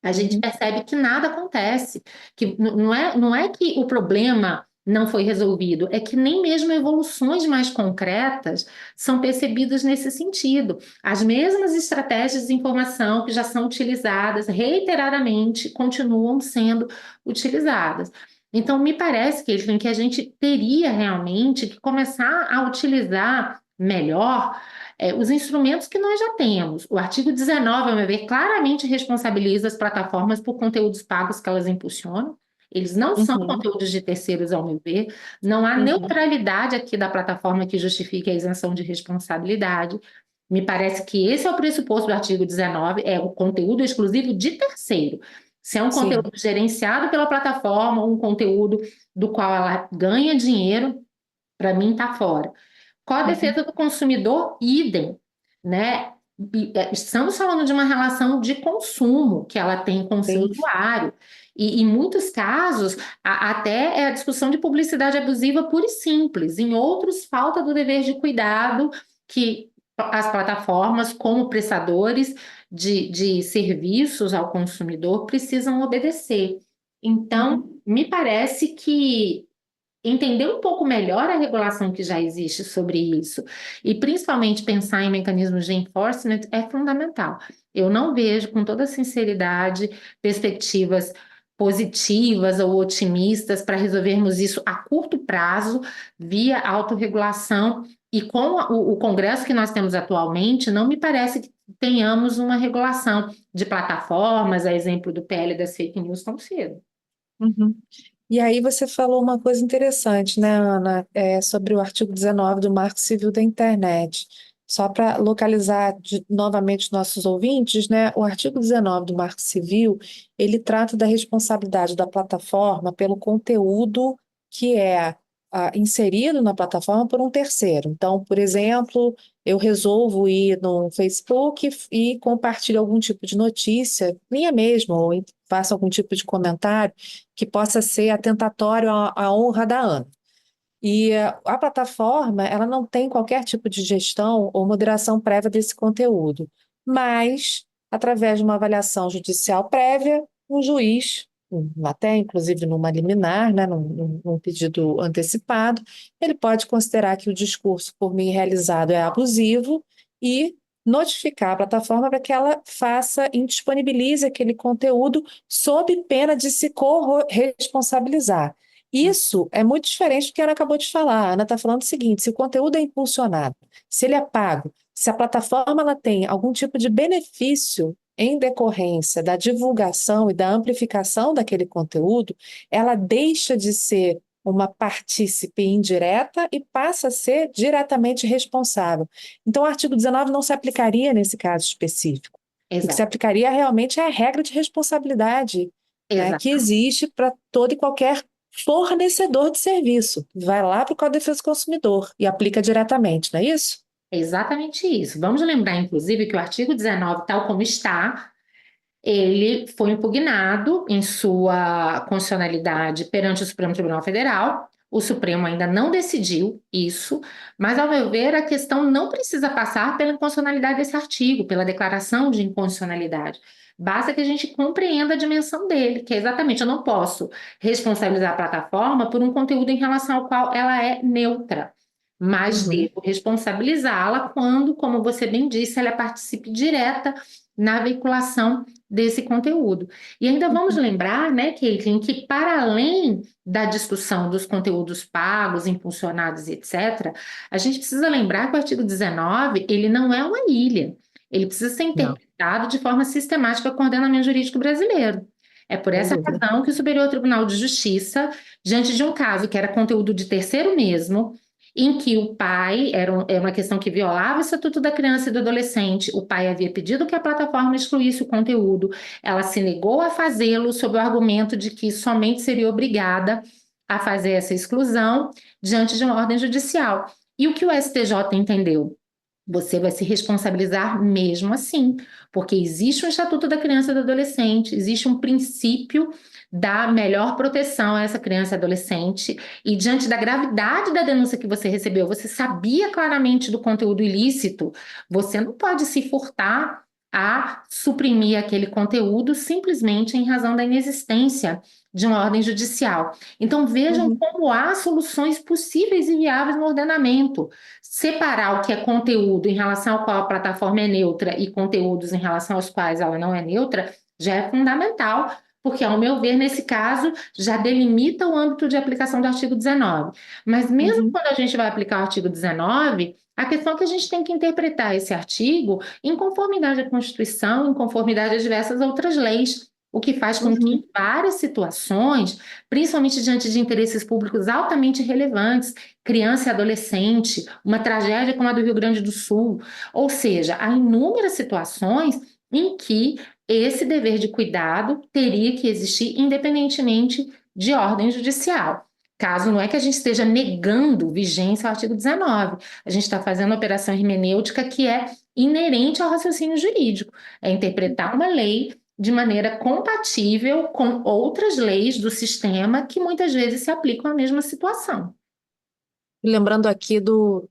A gente percebe que nada acontece, que não é que o problema não foi resolvido, é que nem mesmo evoluções mais concretas são percebidas nesse sentido. As mesmas estratégias de informação que já são utilizadas reiteradamente continuam sendo utilizadas. Então, me parece, que a gente teria realmente que começar a utilizar melhor os instrumentos que nós já temos. O artigo 19, ao meu ver, claramente responsabiliza as plataformas por conteúdos pagos que elas impulsionam. Eles não são conteúdos de terceiros, ao meu ver. Não há neutralidade aqui da plataforma que justifique a isenção de responsabilidade. Me parece que esse é o pressuposto do artigo 19, é o conteúdo exclusivo de terceiro. Se é um conteúdo gerenciado pela plataforma, um conteúdo do qual ela ganha dinheiro, para mim está fora. Qual a defesa do consumidor? Idem, né? Estamos falando de uma relação de consumo que ela tem com o seu usuário. E em muitos casos, até é a discussão de publicidade abusiva pura e simples. Em outros, falta do dever de cuidado que as plataformas, como prestadores de serviços ao consumidor, precisam obedecer. Então, me parece que entender um pouco melhor a regulação que já existe sobre isso e principalmente pensar em mecanismos de enforcement é fundamental. Eu não vejo, com toda sinceridade, perspectivas positivas ou otimistas para resolvermos isso a curto prazo via autorregulação e com o Congresso que nós temos atualmente, não me parece que tenhamos uma regulação de plataformas, a exemplo do PL das fake news, tão cedo. E aí você falou uma coisa interessante, né, Ana, sobre o artigo 19 do Marco Civil da Internet. Só para localizar novamente os nossos ouvintes, né, o artigo 19 do Marco Civil, ele trata da responsabilidade da plataforma pelo conteúdo que é inserido na plataforma por um terceiro. Então, por exemplo, eu resolvo ir no Facebook e compartilho algum tipo de notícia, minha mesma, ou faço algum tipo de comentário que possa ser atentatório à honra da Ana. E a plataforma, ela não tem qualquer tipo de gestão ou moderação prévia desse conteúdo, mas, através de uma avaliação judicial prévia, um juiz, até inclusive numa liminar, né, num pedido antecipado, ele pode considerar que o discurso por mim realizado é abusivo e notificar a plataforma para que ela indisponibilize aquele conteúdo sob pena de se corresponsabilizar. Isso é muito diferente do que a Ana acabou de falar. A Ana está falando o seguinte: se o conteúdo é impulsionado, se ele é pago, se a plataforma ela tem algum tipo de benefício em decorrência da divulgação e da amplificação daquele conteúdo, ela deixa de ser uma partícipe indireta e passa a ser diretamente responsável. Então, o artigo 19 não se aplicaria nesse caso específico. O que se aplicaria realmente é a regra de responsabilidade, né, que existe para todo e qualquer fornecedor de serviço. Vai lá para o Código de Defesa do Consumidor e aplica diretamente, não é isso? É exatamente isso. Vamos lembrar, inclusive, que o artigo 19, tal como está, ele foi impugnado em sua constitucionalidade perante o Supremo Tribunal Federal. O Supremo ainda não decidiu isso, mas, ao meu ver, a questão não precisa passar pela inconstitucionalidade desse artigo, pela declaração de inconstitucionalidade. Basta que a gente compreenda a dimensão dele, que é exatamente, eu não posso responsabilizar a plataforma por um conteúdo em relação ao qual ela é neutra, mas Uhum, devo responsabilizá-la quando, como você bem disse, ela participe direta na veiculação desse conteúdo. E ainda vamos uhum. lembrar, né, Caitlin, que para além da discussão dos conteúdos pagos, impulsionados, etc., a gente precisa lembrar que o artigo 19, ele não é uma ilha. Ele precisa ser Não, interpretado de forma sistemática com o ordenamento jurídico brasileiro. É por sem essa dúvida. razão que o Superior Tribunal de Justiça, diante de um caso que era conteúdo de terceiro mesmo, em que o pai, é uma questão que violava o Estatuto da Criança e do Adolescente, o pai havia pedido que a plataforma excluísse o conteúdo, ela se negou a fazê-lo sob o argumento de que somente seria obrigada a fazer essa exclusão diante de uma ordem judicial. E o que o STJ entendeu? Você vai se responsabilizar mesmo assim, porque existe um Estatuto da Criança e do Adolescente, existe um princípio da melhor proteção a essa criança e adolescente, e diante da gravidade da denúncia que você recebeu, você sabia claramente do conteúdo ilícito, você não pode se furtar a suprimir aquele conteúdo simplesmente em razão da inexistência de uma ordem judicial. Então vejam Uhum. como há soluções possíveis e viáveis no ordenamento. Separar o que é conteúdo em relação ao qual a plataforma é neutra e conteúdos em relação aos quais ela não é neutra já é fundamental, porque, ao meu ver, nesse caso, já delimita o âmbito de aplicação do artigo 19. Mas mesmo Uhum. quando a gente vai aplicar o artigo 19, a questão é que a gente tem que interpretar esse artigo em conformidade à Constituição, em conformidade às diversas outras leis, o que faz com que, Uhum. em várias situações, principalmente diante de interesses públicos altamente relevantes, criança e adolescente, uma tragédia como a do Rio Grande do Sul. Ou seja, há inúmeras situações em que esse dever de cuidado teria que existir independentemente de ordem judicial. Caso não é que a gente esteja negando vigência ao artigo 19, a gente está fazendo uma operação hermenêutica que é inerente ao raciocínio jurídico, é interpretar uma lei de maneira compatível com outras leis do sistema que muitas vezes se aplicam à mesma situação. Lembrando aqui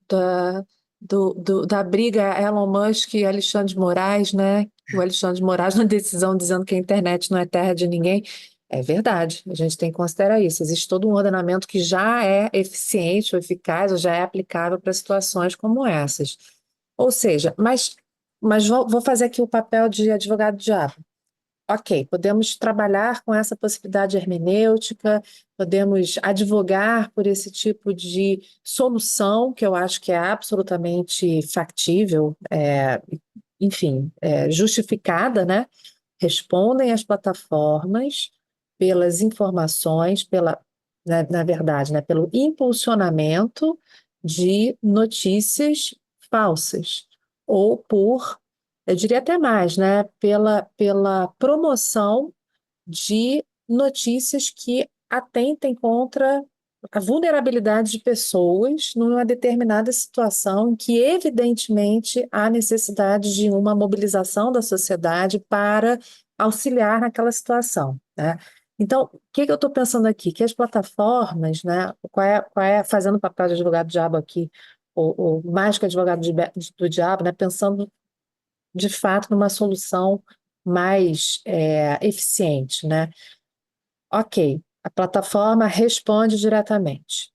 da briga Elon Musk e Alexandre de Moraes, né? O Alexandre de Moraes na decisão dizendo que a internet não é terra de ninguém. É verdade, a gente tem que considerar isso. Existe todo um ordenamento que já é eficiente ou eficaz, ou já é aplicável para situações como essas. Ou seja, mas vou fazer aqui o papel de advogado-diabo. Ok, podemos trabalhar com essa possibilidade hermenêutica, podemos advogar por esse tipo de solução, que eu acho que é absolutamente factível, enfim, justificada, né? Respondem às plataformas pelas informações, na verdade, né, pelo impulsionamento de notícias falsas, ou eu diria até mais, né, pela promoção de notícias que atentem contra a vulnerabilidade de pessoas numa determinada situação em que, evidentemente, há necessidade de uma mobilização da sociedade para auxiliar naquela situação, né? Então, o que que eu estou pensando aqui? Que as plataformas, né, fazendo o papel de advogado-diabo aqui, ou mais que do diabo, né, pensando de fato numa solução mais eficiente, né? Ok, a plataforma responde diretamente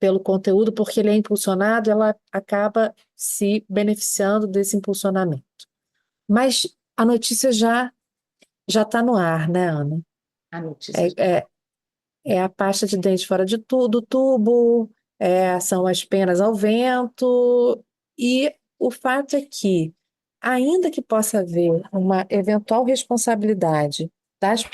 pelo conteúdo, porque ele é impulsionado, ela acaba se beneficiando desse impulsionamento. Mas a notícia já está no ar, né, Ana? A notícia. É, é, é a pasta de dente fora do tubo, são as penas ao vento, e o fato é que, ainda que possa haver uma eventual responsabilidade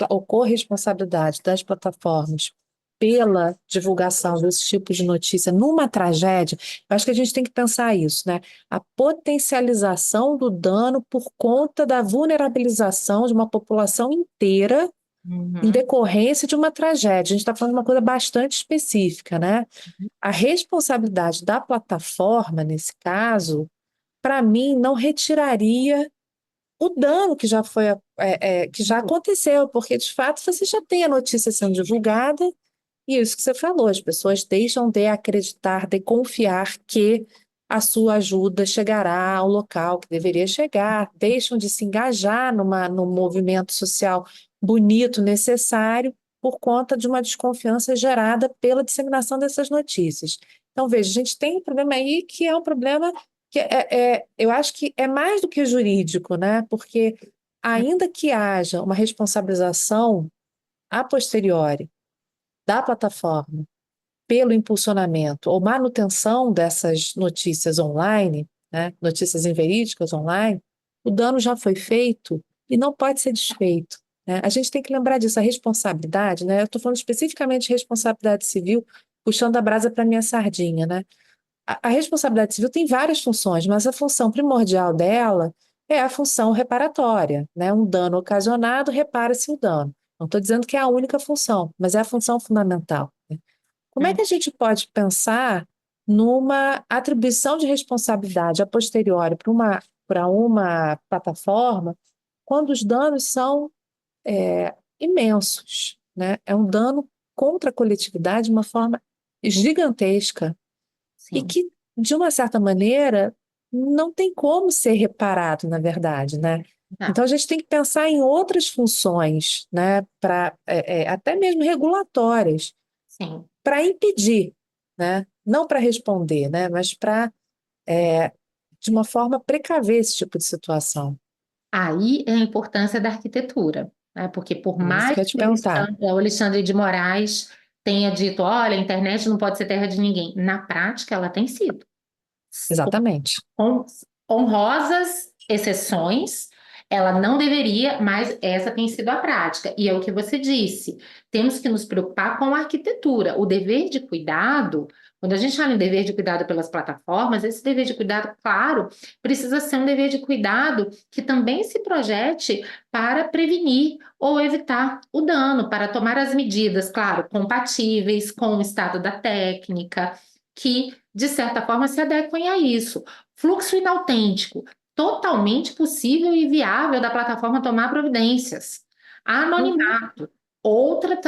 ou corresponsabilidade das plataformas pela divulgação desse tipo de notícia numa tragédia, eu acho que a gente tem que pensar isso, né? A potencialização do dano por conta da vulnerabilização de uma população inteira em Uhum. decorrência de uma tragédia. A gente está falando de uma coisa bastante específica, né? A responsabilidade da plataforma, nesse caso, para mim, não retiraria o dano que já foi, que já aconteceu, porque de fato você já tem a notícia sendo divulgada, e isso que você falou, as pessoas deixam de acreditar, de confiar que a sua ajuda chegará ao local que deveria chegar, deixam de se engajar num movimento social bonito, necessário, por conta de uma desconfiança gerada pela disseminação dessas notícias. Então, veja, a gente tem um problema aí que é um problema que eu acho que é mais do que jurídico, né? Porque ainda que haja uma responsabilização a posteriori da plataforma pelo impulsionamento ou manutenção dessas notícias online, né, notícias inverídicas online, o dano já foi feito e não pode ser desfeito, né? A gente tem que lembrar disso, a responsabilidade, né? Eu estou falando especificamente de responsabilidade civil, puxando a brasa para minha sardinha, né? A responsabilidade civil tem várias funções, mas a função primordial dela é a função reparatória, né? Um dano ocasionado, repara-se o dano. Não estou dizendo que é a única função, mas é a função fundamental. Como é Uhum. que a gente pode pensar numa atribuição de responsabilidade a posteriori para uma plataforma quando os danos são imensos, né? É um dano contra a coletividade de uma forma gigantesca e Sim. que, de uma certa maneira, não tem como ser reparado, na verdade, né? Tá. Então, a gente tem que pensar em outras funções, né, até mesmo regulatórias, Sim. para impedir, né? Não para responder, né? Mas para, de uma forma, precaver esse tipo de situação. Aí é a importância da arquitetura, né? Porque por Isso mais que eu ia te que perguntar. O Alexandre de Moraes tenha dito, olha, a internet não pode ser terra de ninguém, na prática ela tem sido. Exatamente. Com honrosas exceções, ela não deveria, mas essa tem sido a prática. E é o que você disse, temos que nos preocupar com a arquitetura. O dever de cuidado, quando a gente fala em dever de cuidado pelas plataformas, esse dever de cuidado, claro, precisa ser um dever de cuidado que também se projete para prevenir ou evitar o dano, para tomar as medidas, claro, compatíveis com o estado da técnica, que, de certa forma, se adequem a isso. Fluxo inautêntico, totalmente possível e viável da plataforma tomar providências. Uhum. Anonimato, Idem. outra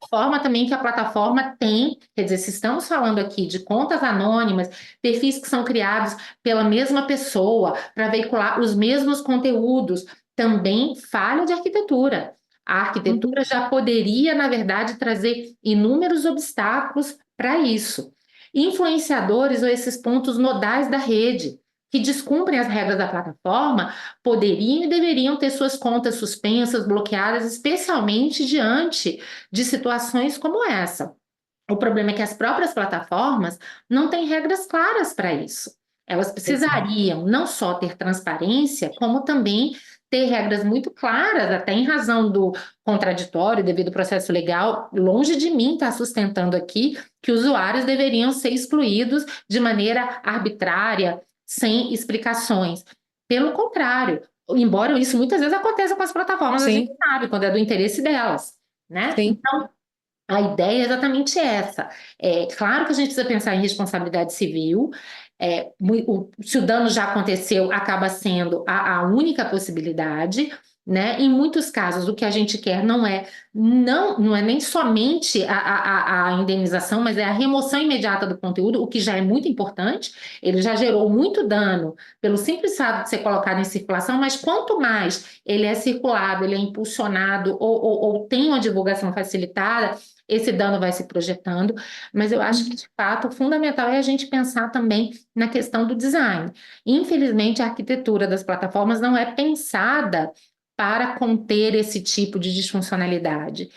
forma também que a plataforma tem, quer dizer, se estamos falando aqui de contas anônimas, perfis que são criados pela mesma pessoa para veicular os mesmos conteúdos, também falha de arquitetura. A Uhum. arquitetura já poderia, na verdade, trazer inúmeros obstáculos para isso. Influenciadores ou esses pontos nodais da rede, que descumprem as regras da plataforma, poderiam e deveriam ter suas contas suspensas, bloqueadas, especialmente diante de situações como essa. O problema é que as próprias plataformas não têm regras claras para isso. Elas Pois é. precisariam não só ter transparência, como também ter regras muito claras, até em razão do contraditório, devido ao processo legal. Longe de mim estar sustentando aqui que usuários deveriam ser excluídos de maneira arbitrária, sem explicações. Pelo contrário, embora isso muitas vezes aconteça com as plataformas, a gente Sim, sabe, quando é do interesse delas, né? sim, Então, a ideia é exatamente essa. É claro que a gente precisa pensar em responsabilidade civil. Se o dano já aconteceu, acaba sendo a única possibilidade, né? Em muitos casos, o que a gente quer não é nem somente a indenização, mas é a remoção imediata do conteúdo, o que já é muito importante. Ele já gerou muito dano pelo simples fato de ser colocado em circulação, mas quanto mais ele é circulado, ele é impulsionado ou tem uma divulgação facilitada, esse dano vai se projetando, mas eu acho que, de fato, o fundamental é a gente pensar também na questão do design. Infelizmente, a arquitetura das plataformas não é pensada para conter esse tipo de disfuncionalidade.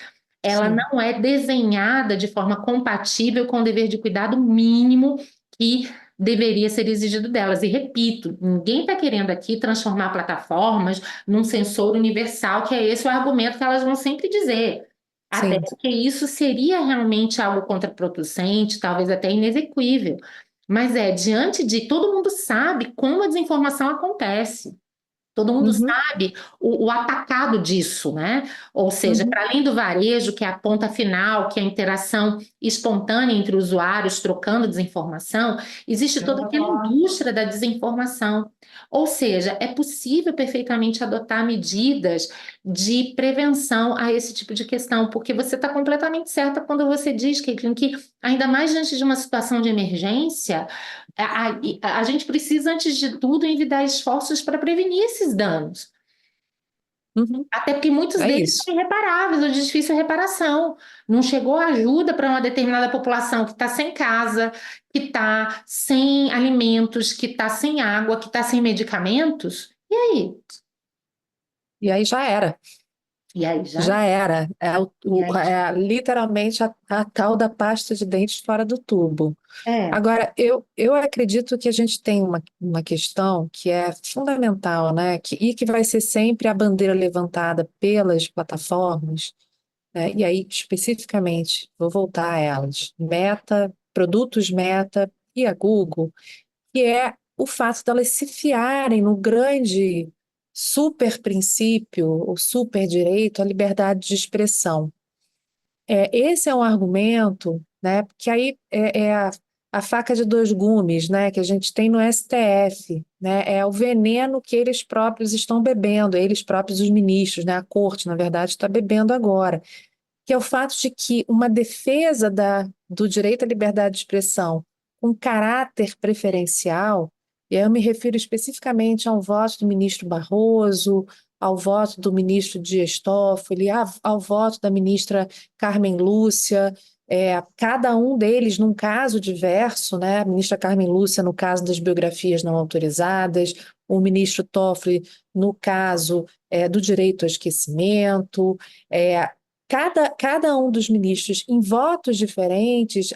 Ela sim, não é desenhada de forma compatível com o dever de cuidado mínimo que deveria ser exigido delas. E repito, ninguém está querendo aqui transformar plataformas num sensor universal, que é esse o argumento que elas vão sempre dizer. Até sim. porque isso seria realmente algo contraproducente, talvez até inexequível. Mas diante de todo mundo sabe como a desinformação acontece. Todo mundo Uhum, sabe o atacado disso, né? Ou seja, uhum. para além do varejo, que é a ponta final, que é a interação espontânea entre usuários trocando desinformação, existe toda aquela indústria da desinformação. Ou seja, é possível perfeitamente adotar medidas de prevenção a esse tipo de questão, porque você está completamente certa quando você diz, Caitlin, que ainda mais diante de uma situação de emergência, a gente precisa, antes de tudo, envidar esforços para prevenir esses danos. Uhum. Até porque muitos É deles isso. são irreparáveis ou de difícil reparação. Não chegou ajuda para uma determinada população que está sem casa, que está sem alimentos, que está sem água, que está sem medicamentos. E aí? E aí já era. E aí já? Já era. E aí já? Literalmente a tal da pasta de dentes fora do tubo. É. Agora, eu acredito que a gente tem uma questão que é fundamental, né? E que vai ser sempre a bandeira levantada pelas plataformas, né? E aí, especificamente, vou voltar a elas: Meta, produtos Meta e a Google, que é o fato delas se fiarem no grande super princípio, o super direito à liberdade de expressão. Esse é um argumento, né, que aí é a faca de dois gumes, né, que a gente tem no STF, né, é o veneno que eles próprios estão bebendo, eles próprios, os ministros, né, a corte, na verdade, está bebendo agora, que é o fato de que uma defesa do direito à liberdade de expressão com caráter preferencial, e aí eu me refiro especificamente ao voto do ministro Barroso, ao voto do ministro Dias Toffoli, ao voto da ministra Carmen Lúcia, cada um deles num caso diverso, né? A ministra Carmen Lúcia no caso das biografias não autorizadas, o ministro Toffoli no caso do direito ao esquecimento, é, cada um dos ministros, em votos diferentes,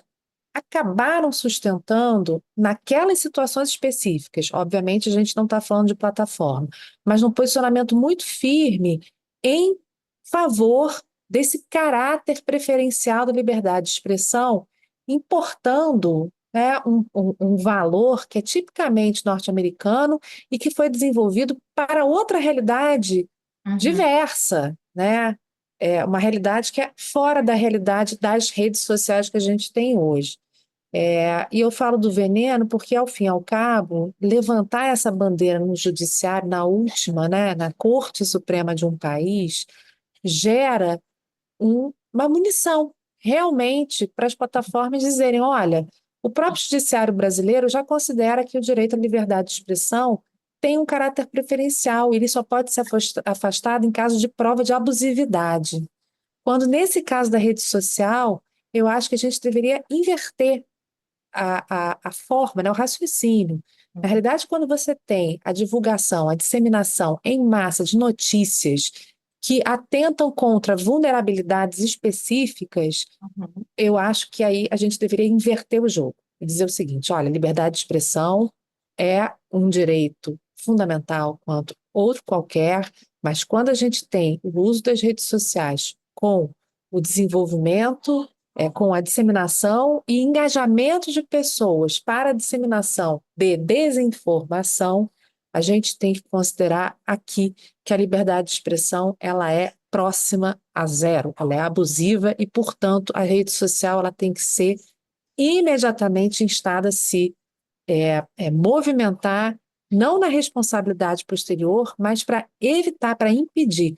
acabaram sustentando, naquelas situações específicas, obviamente a gente não está falando de plataforma, mas num posicionamento muito firme em favor desse caráter preferencial da liberdade de expressão, importando, né, um valor que é tipicamente norte-americano e que foi desenvolvido para outra realidade Uhum. diversa, né? É uma realidade que é fora da realidade das redes sociais que a gente tem hoje. E eu falo do veneno porque, ao fim e ao cabo, levantar essa bandeira no judiciário, na última, né, na Corte Suprema de um país, gera uma munição, realmente, para as plataformas dizerem: olha, o próprio judiciário brasileiro já considera que o direito à liberdade de expressão tem um caráter preferencial, e ele só pode ser afastado em caso de prova de abusividade. Quando, nesse caso da rede social, eu acho que a gente deveria inverter a forma, né, o raciocínio. Na realidade, quando você tem a divulgação, a disseminação em massa de notícias que atentam contra vulnerabilidades específicas, Uhum. eu acho que aí a gente deveria inverter o jogo e dizer o seguinte: olha, liberdade de expressão é um direito fundamental quanto outro qualquer, mas quando a gente tem o uso das redes sociais com o desenvolvimento, com a disseminação e engajamento de pessoas para a disseminação de desinformação, a gente tem que considerar aqui que a liberdade de expressão ela é próxima a zero, ela é abusiva e, portanto, a rede social ela tem que ser imediatamente instada a se movimentar, não na responsabilidade posterior, mas para evitar, para impedir.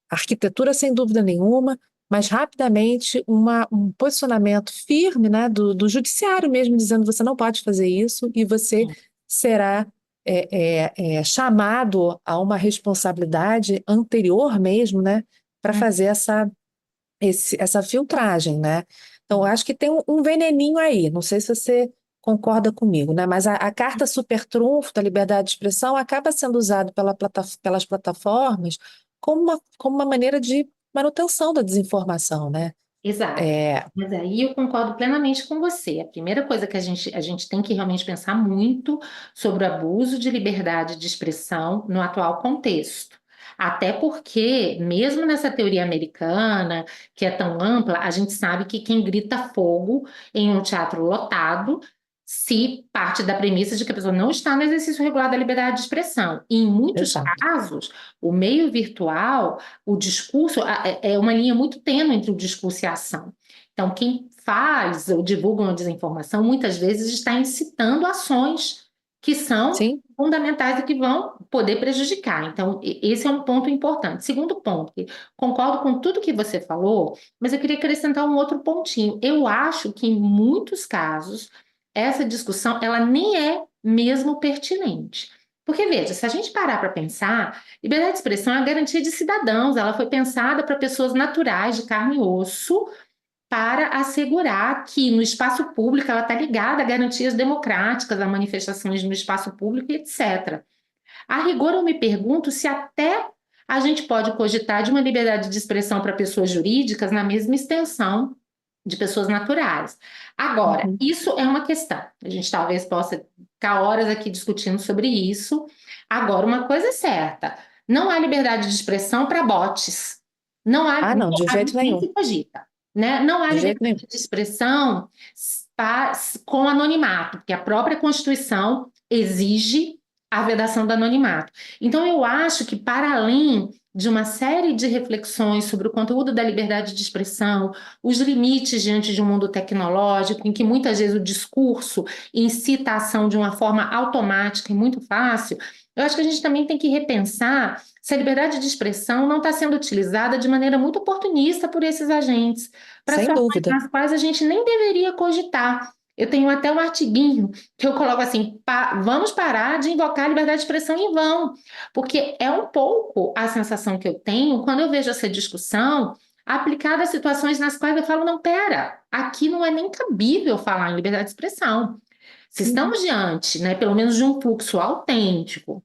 Arquitetura, sem dúvida nenhuma, mas rapidamente um posicionamento firme, né, do judiciário mesmo, dizendo: você não pode fazer isso e você será chamado a uma responsabilidade anterior mesmo, né, para fazer essa filtragem, né? Então, eu acho que tem um veneninho aí, não sei se você concorda comigo, né? Mas a carta super trunfo da liberdade de expressão acaba sendo usada pelas plataformas como uma maneira de manutenção da desinformação, né? Exato. É, Mas aí eu concordo plenamente com você. A primeira coisa que a gente tem que realmente pensar muito sobre o abuso de liberdade de expressão no atual contexto. Até porque, mesmo nessa teoria americana, que é tão ampla, a gente sabe que quem grita fogo em um teatro lotado se parte da premissa de que a pessoa não está no exercício regular da liberdade de expressão. E em muitos Exato. casos, o meio virtual, o discurso, é uma linha muito tênue entre o discurso e a ação. Então, quem faz ou divulga uma desinformação, muitas vezes está incitando ações que são Sim, fundamentais e que vão poder prejudicar. Então, esse é um ponto importante. Segundo ponto, que concordo com tudo que você falou, mas eu queria acrescentar um outro pontinho. Eu acho que em muitos casos essa discussão ela nem é mesmo pertinente. Porque, veja, se a gente parar para pensar, liberdade de expressão é a garantia de cidadãos, ela foi pensada para pessoas naturais, de carne e osso, para assegurar que no espaço público ela está ligada a garantias democráticas, a manifestações no espaço público, etc. A rigor, eu me pergunto se até a gente pode cogitar de uma liberdade de expressão para pessoas jurídicas na mesma extensão de pessoas naturais. Agora, uhum. isso é uma questão. A gente talvez possa ficar horas aqui discutindo sobre isso. Agora, uma coisa é certa: não há liberdade de expressão para bots. Ah, não, de jeito Nem nenhum. se cogita, né? Não há De jeito nenhum. liberdade de expressão com anonimato, porque a própria Constituição exige a vedação do anonimato. Então, eu acho que, para além de uma série de reflexões sobre o conteúdo da liberdade de expressão, os limites diante de um mundo tecnológico, em que muitas vezes o discurso incita a ação de uma forma automática e muito fácil, eu acho que a gente também tem que repensar se a liberdade de expressão não está sendo utilizada de maneira muito oportunista por esses agentes, para Sem situações dúvida. nas quais a gente nem deveria cogitar. Eu tenho até um artiguinho que eu coloco assim: vamos parar de invocar a liberdade de expressão em vão, porque é um pouco a sensação que eu tenho quando eu vejo essa discussão aplicada a situações nas quais eu falo, não, pera, aqui não é nem cabível falar em liberdade de expressão. Se Uhum. estamos diante, né, pelo menos de um fluxo autêntico,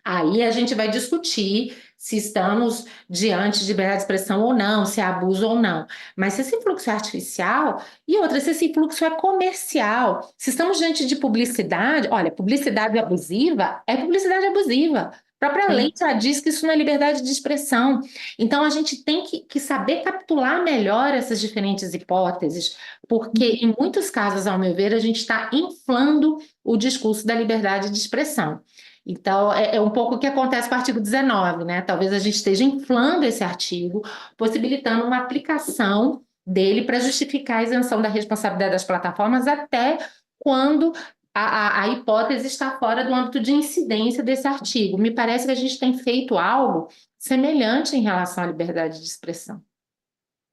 aí a gente vai discutir se estamos diante de liberdade de expressão ou não, se é abuso ou não. Mas se esse fluxo é artificial, e outra, se esse fluxo é comercial, se estamos diante de publicidade, olha, publicidade abusiva é publicidade abusiva. A própria lei Sim. já diz que isso não é liberdade de expressão. Então, a gente tem que saber capitular melhor essas diferentes hipóteses, porque, em muitos casos, ao meu ver, a gente está inflando o discurso da liberdade de expressão. Então, é um pouco o que acontece com o artigo 19, né? Talvez a gente esteja inflando esse artigo, possibilitando uma aplicação dele para justificar a isenção da responsabilidade das plataformas até quando a hipótese está fora do âmbito de incidência desse artigo. Me parece que a gente tem feito algo semelhante em relação à liberdade de expressão.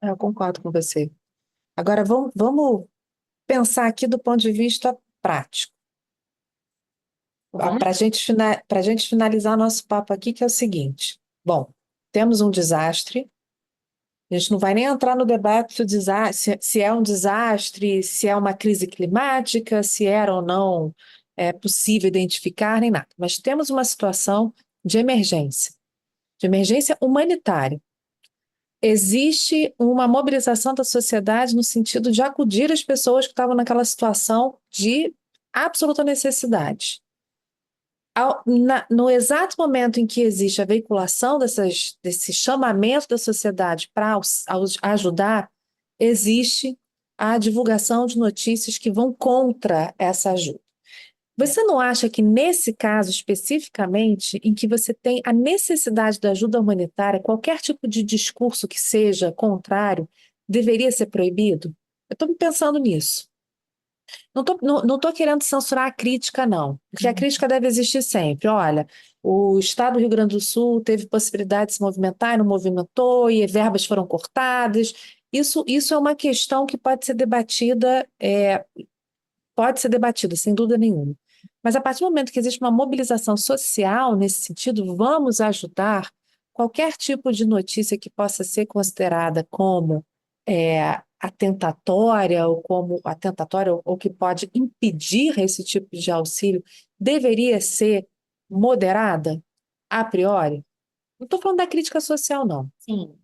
Eu concordo com você. Agora, vamos pensar aqui do ponto de vista prático. Vamos. Para gente finalizar nosso papo aqui, que é o seguinte: bom, temos um desastre, a gente não vai nem entrar no debate se é um desastre, se é uma crise climática, se era ou não possível identificar, nem nada. Mas temos uma situação de emergência humanitária. Existe uma mobilização da sociedade no sentido de acudir as pessoas que estavam naquela situação de absoluta necessidade. No exato momento em que existe a veiculação desse chamamento da sociedade para ajudar, existe a divulgação de notícias que vão contra essa ajuda. Você não acha que nesse caso especificamente, em que você tem a necessidade da ajuda humanitária, qualquer tipo de discurso que seja contrário deveria ser proibido? Eu estou pensando nisso. Não tô querendo censurar a crítica, não, porque a crítica deve existir sempre. Olha, o Estado do Rio Grande do Sul teve possibilidade de se movimentar e não movimentou, e verbas foram cortadas. Isso é uma questão que pode ser debatida, sem dúvida nenhuma. Mas a partir do momento que existe uma mobilização social nesse sentido, vamos ajudar qualquer tipo de notícia que possa ser considerada como atentatória ou que pode impedir esse tipo de auxílio, deveria ser moderada, a priori. Não estou falando da crítica social, não. Sim.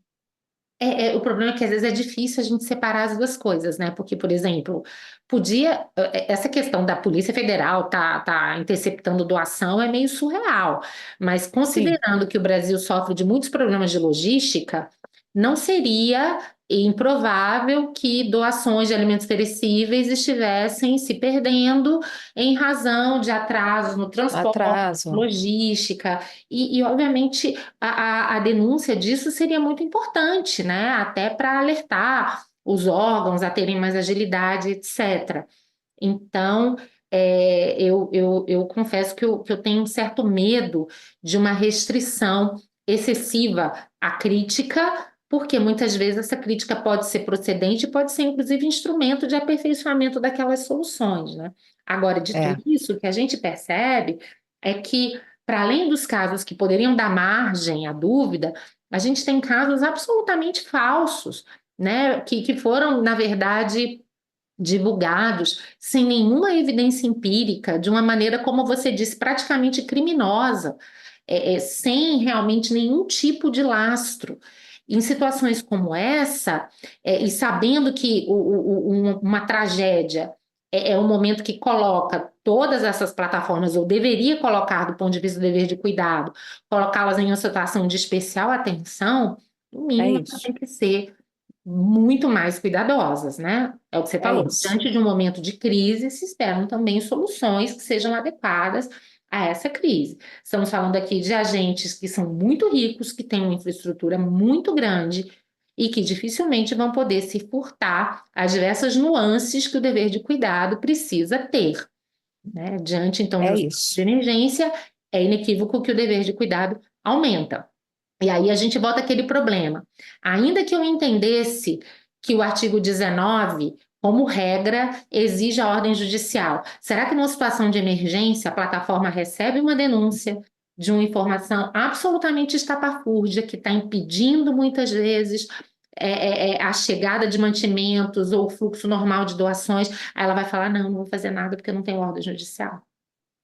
O problema é que às vezes é difícil a gente separar as duas coisas, né? Porque, por exemplo, essa questão da Polícia Federal tá interceptando doação é meio surreal, mas Sim, considerando que o Brasil sofre de muitos problemas de logística, não seria improvável que doações de alimentos perecíveis estivessem se perdendo em razão de atrasos no transporte, Atraso. logística, e obviamente a denúncia disso seria muito importante, né? Até para alertar os órgãos a terem mais agilidade, etc. Então, eu confesso que eu tenho um certo medo de uma restrição excessiva à crítica, porque muitas vezes essa crítica pode ser procedente, pode ser inclusive instrumento de aperfeiçoamento daquelas soluções, né? Agora, dito É, isso, o que a gente percebe é que, para além dos casos que poderiam dar margem à dúvida, a gente tem casos absolutamente falsos, né? Que foram, na verdade, divulgados sem nenhuma evidência empírica, de uma maneira, como você disse, praticamente criminosa, sem realmente nenhum tipo de lastro. Em situações como essa, e sabendo que uma tragédia é um momento que coloca todas essas plataformas, ou deveria colocar do ponto de vista do dever de cuidado, colocá-las em uma situação de especial atenção, no é mínimo, ela isso. tem que ser muito mais cuidadosas, né? É o que você É falou. isso. Diante de um momento de crise, se esperam também soluções que sejam adequadas a essa crise. Estamos falando aqui de agentes que são muito ricos, que têm uma infraestrutura muito grande e que dificilmente vão poder se furtar às diversas nuances que o dever de cuidado precisa ter, né? Diante, então, de É uma situação de isso. emergência, é inequívoco que o dever de cuidado aumenta. E aí a gente volta aquele problema. Ainda que eu entendesse que o artigo 19, como regra, exige a ordem judicial, será que numa situação de emergência a plataforma recebe uma denúncia de uma informação absolutamente estapafúrdia que está impedindo muitas vezes a chegada de mantimentos ou o fluxo normal de doações? Aí ela vai falar: não, não vou fazer nada porque não tem ordem judicial.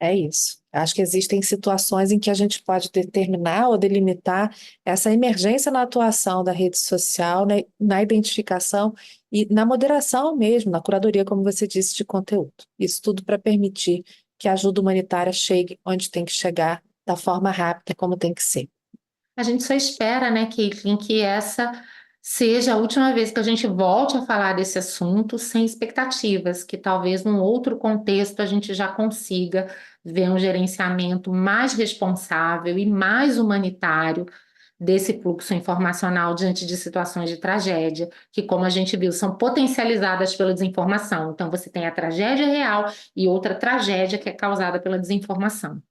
É isso. Acho que existem situações em que a gente pode determinar ou delimitar essa emergência na atuação da rede social, né, na identificação e na moderação mesmo, na curadoria, como você disse, de conteúdo. Isso tudo para permitir que a ajuda humanitária chegue onde tem que chegar, da forma rápida, como tem que ser. A gente só espera, né, Caitlin, que essa seja a última vez que a gente volte a falar desse assunto sem expectativas, que talvez num outro contexto a gente já consiga ver um gerenciamento mais responsável e mais humanitário desse fluxo informacional diante de situações de tragédia, que, como a gente viu, são potencializadas pela desinformação. Então, você tem a tragédia real e outra tragédia que é causada pela desinformação.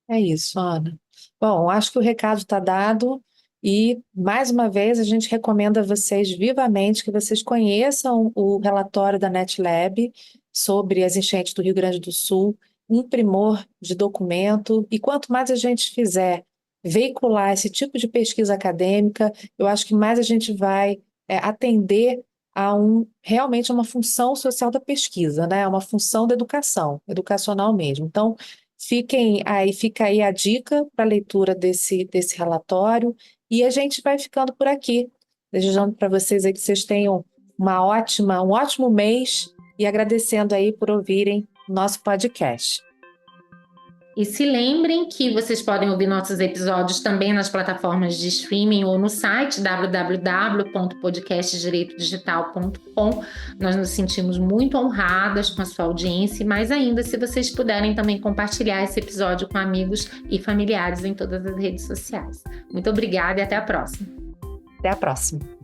É isso, Ana. Bom, acho que o recado está dado e, mais uma vez, a gente recomenda a vocês vivamente que vocês conheçam o relatório da NetLab sobre as enchentes do Rio Grande do Sul, um primor de documento, e quanto mais a gente fizer veicular esse tipo de pesquisa acadêmica, eu acho que mais a gente vai atender a realmente uma função social da pesquisa, né? Uma função da educação, educacional mesmo. Então, fica aí a dica para a leitura desse relatório e a gente vai ficando por aqui, desejando para vocês aí que vocês tenham um ótimo mês e agradecendo aí por ouvirem nosso podcast. E se lembrem que vocês podem ouvir nossos episódios também nas plataformas de streaming ou no site www.podcastdireitodigital.com. Nós nos sentimos muito honradas com a sua audiência e mais ainda se vocês puderem também compartilhar esse episódio com amigos e familiares em todas as redes sociais. Muito obrigada e até a próxima. Até a próxima.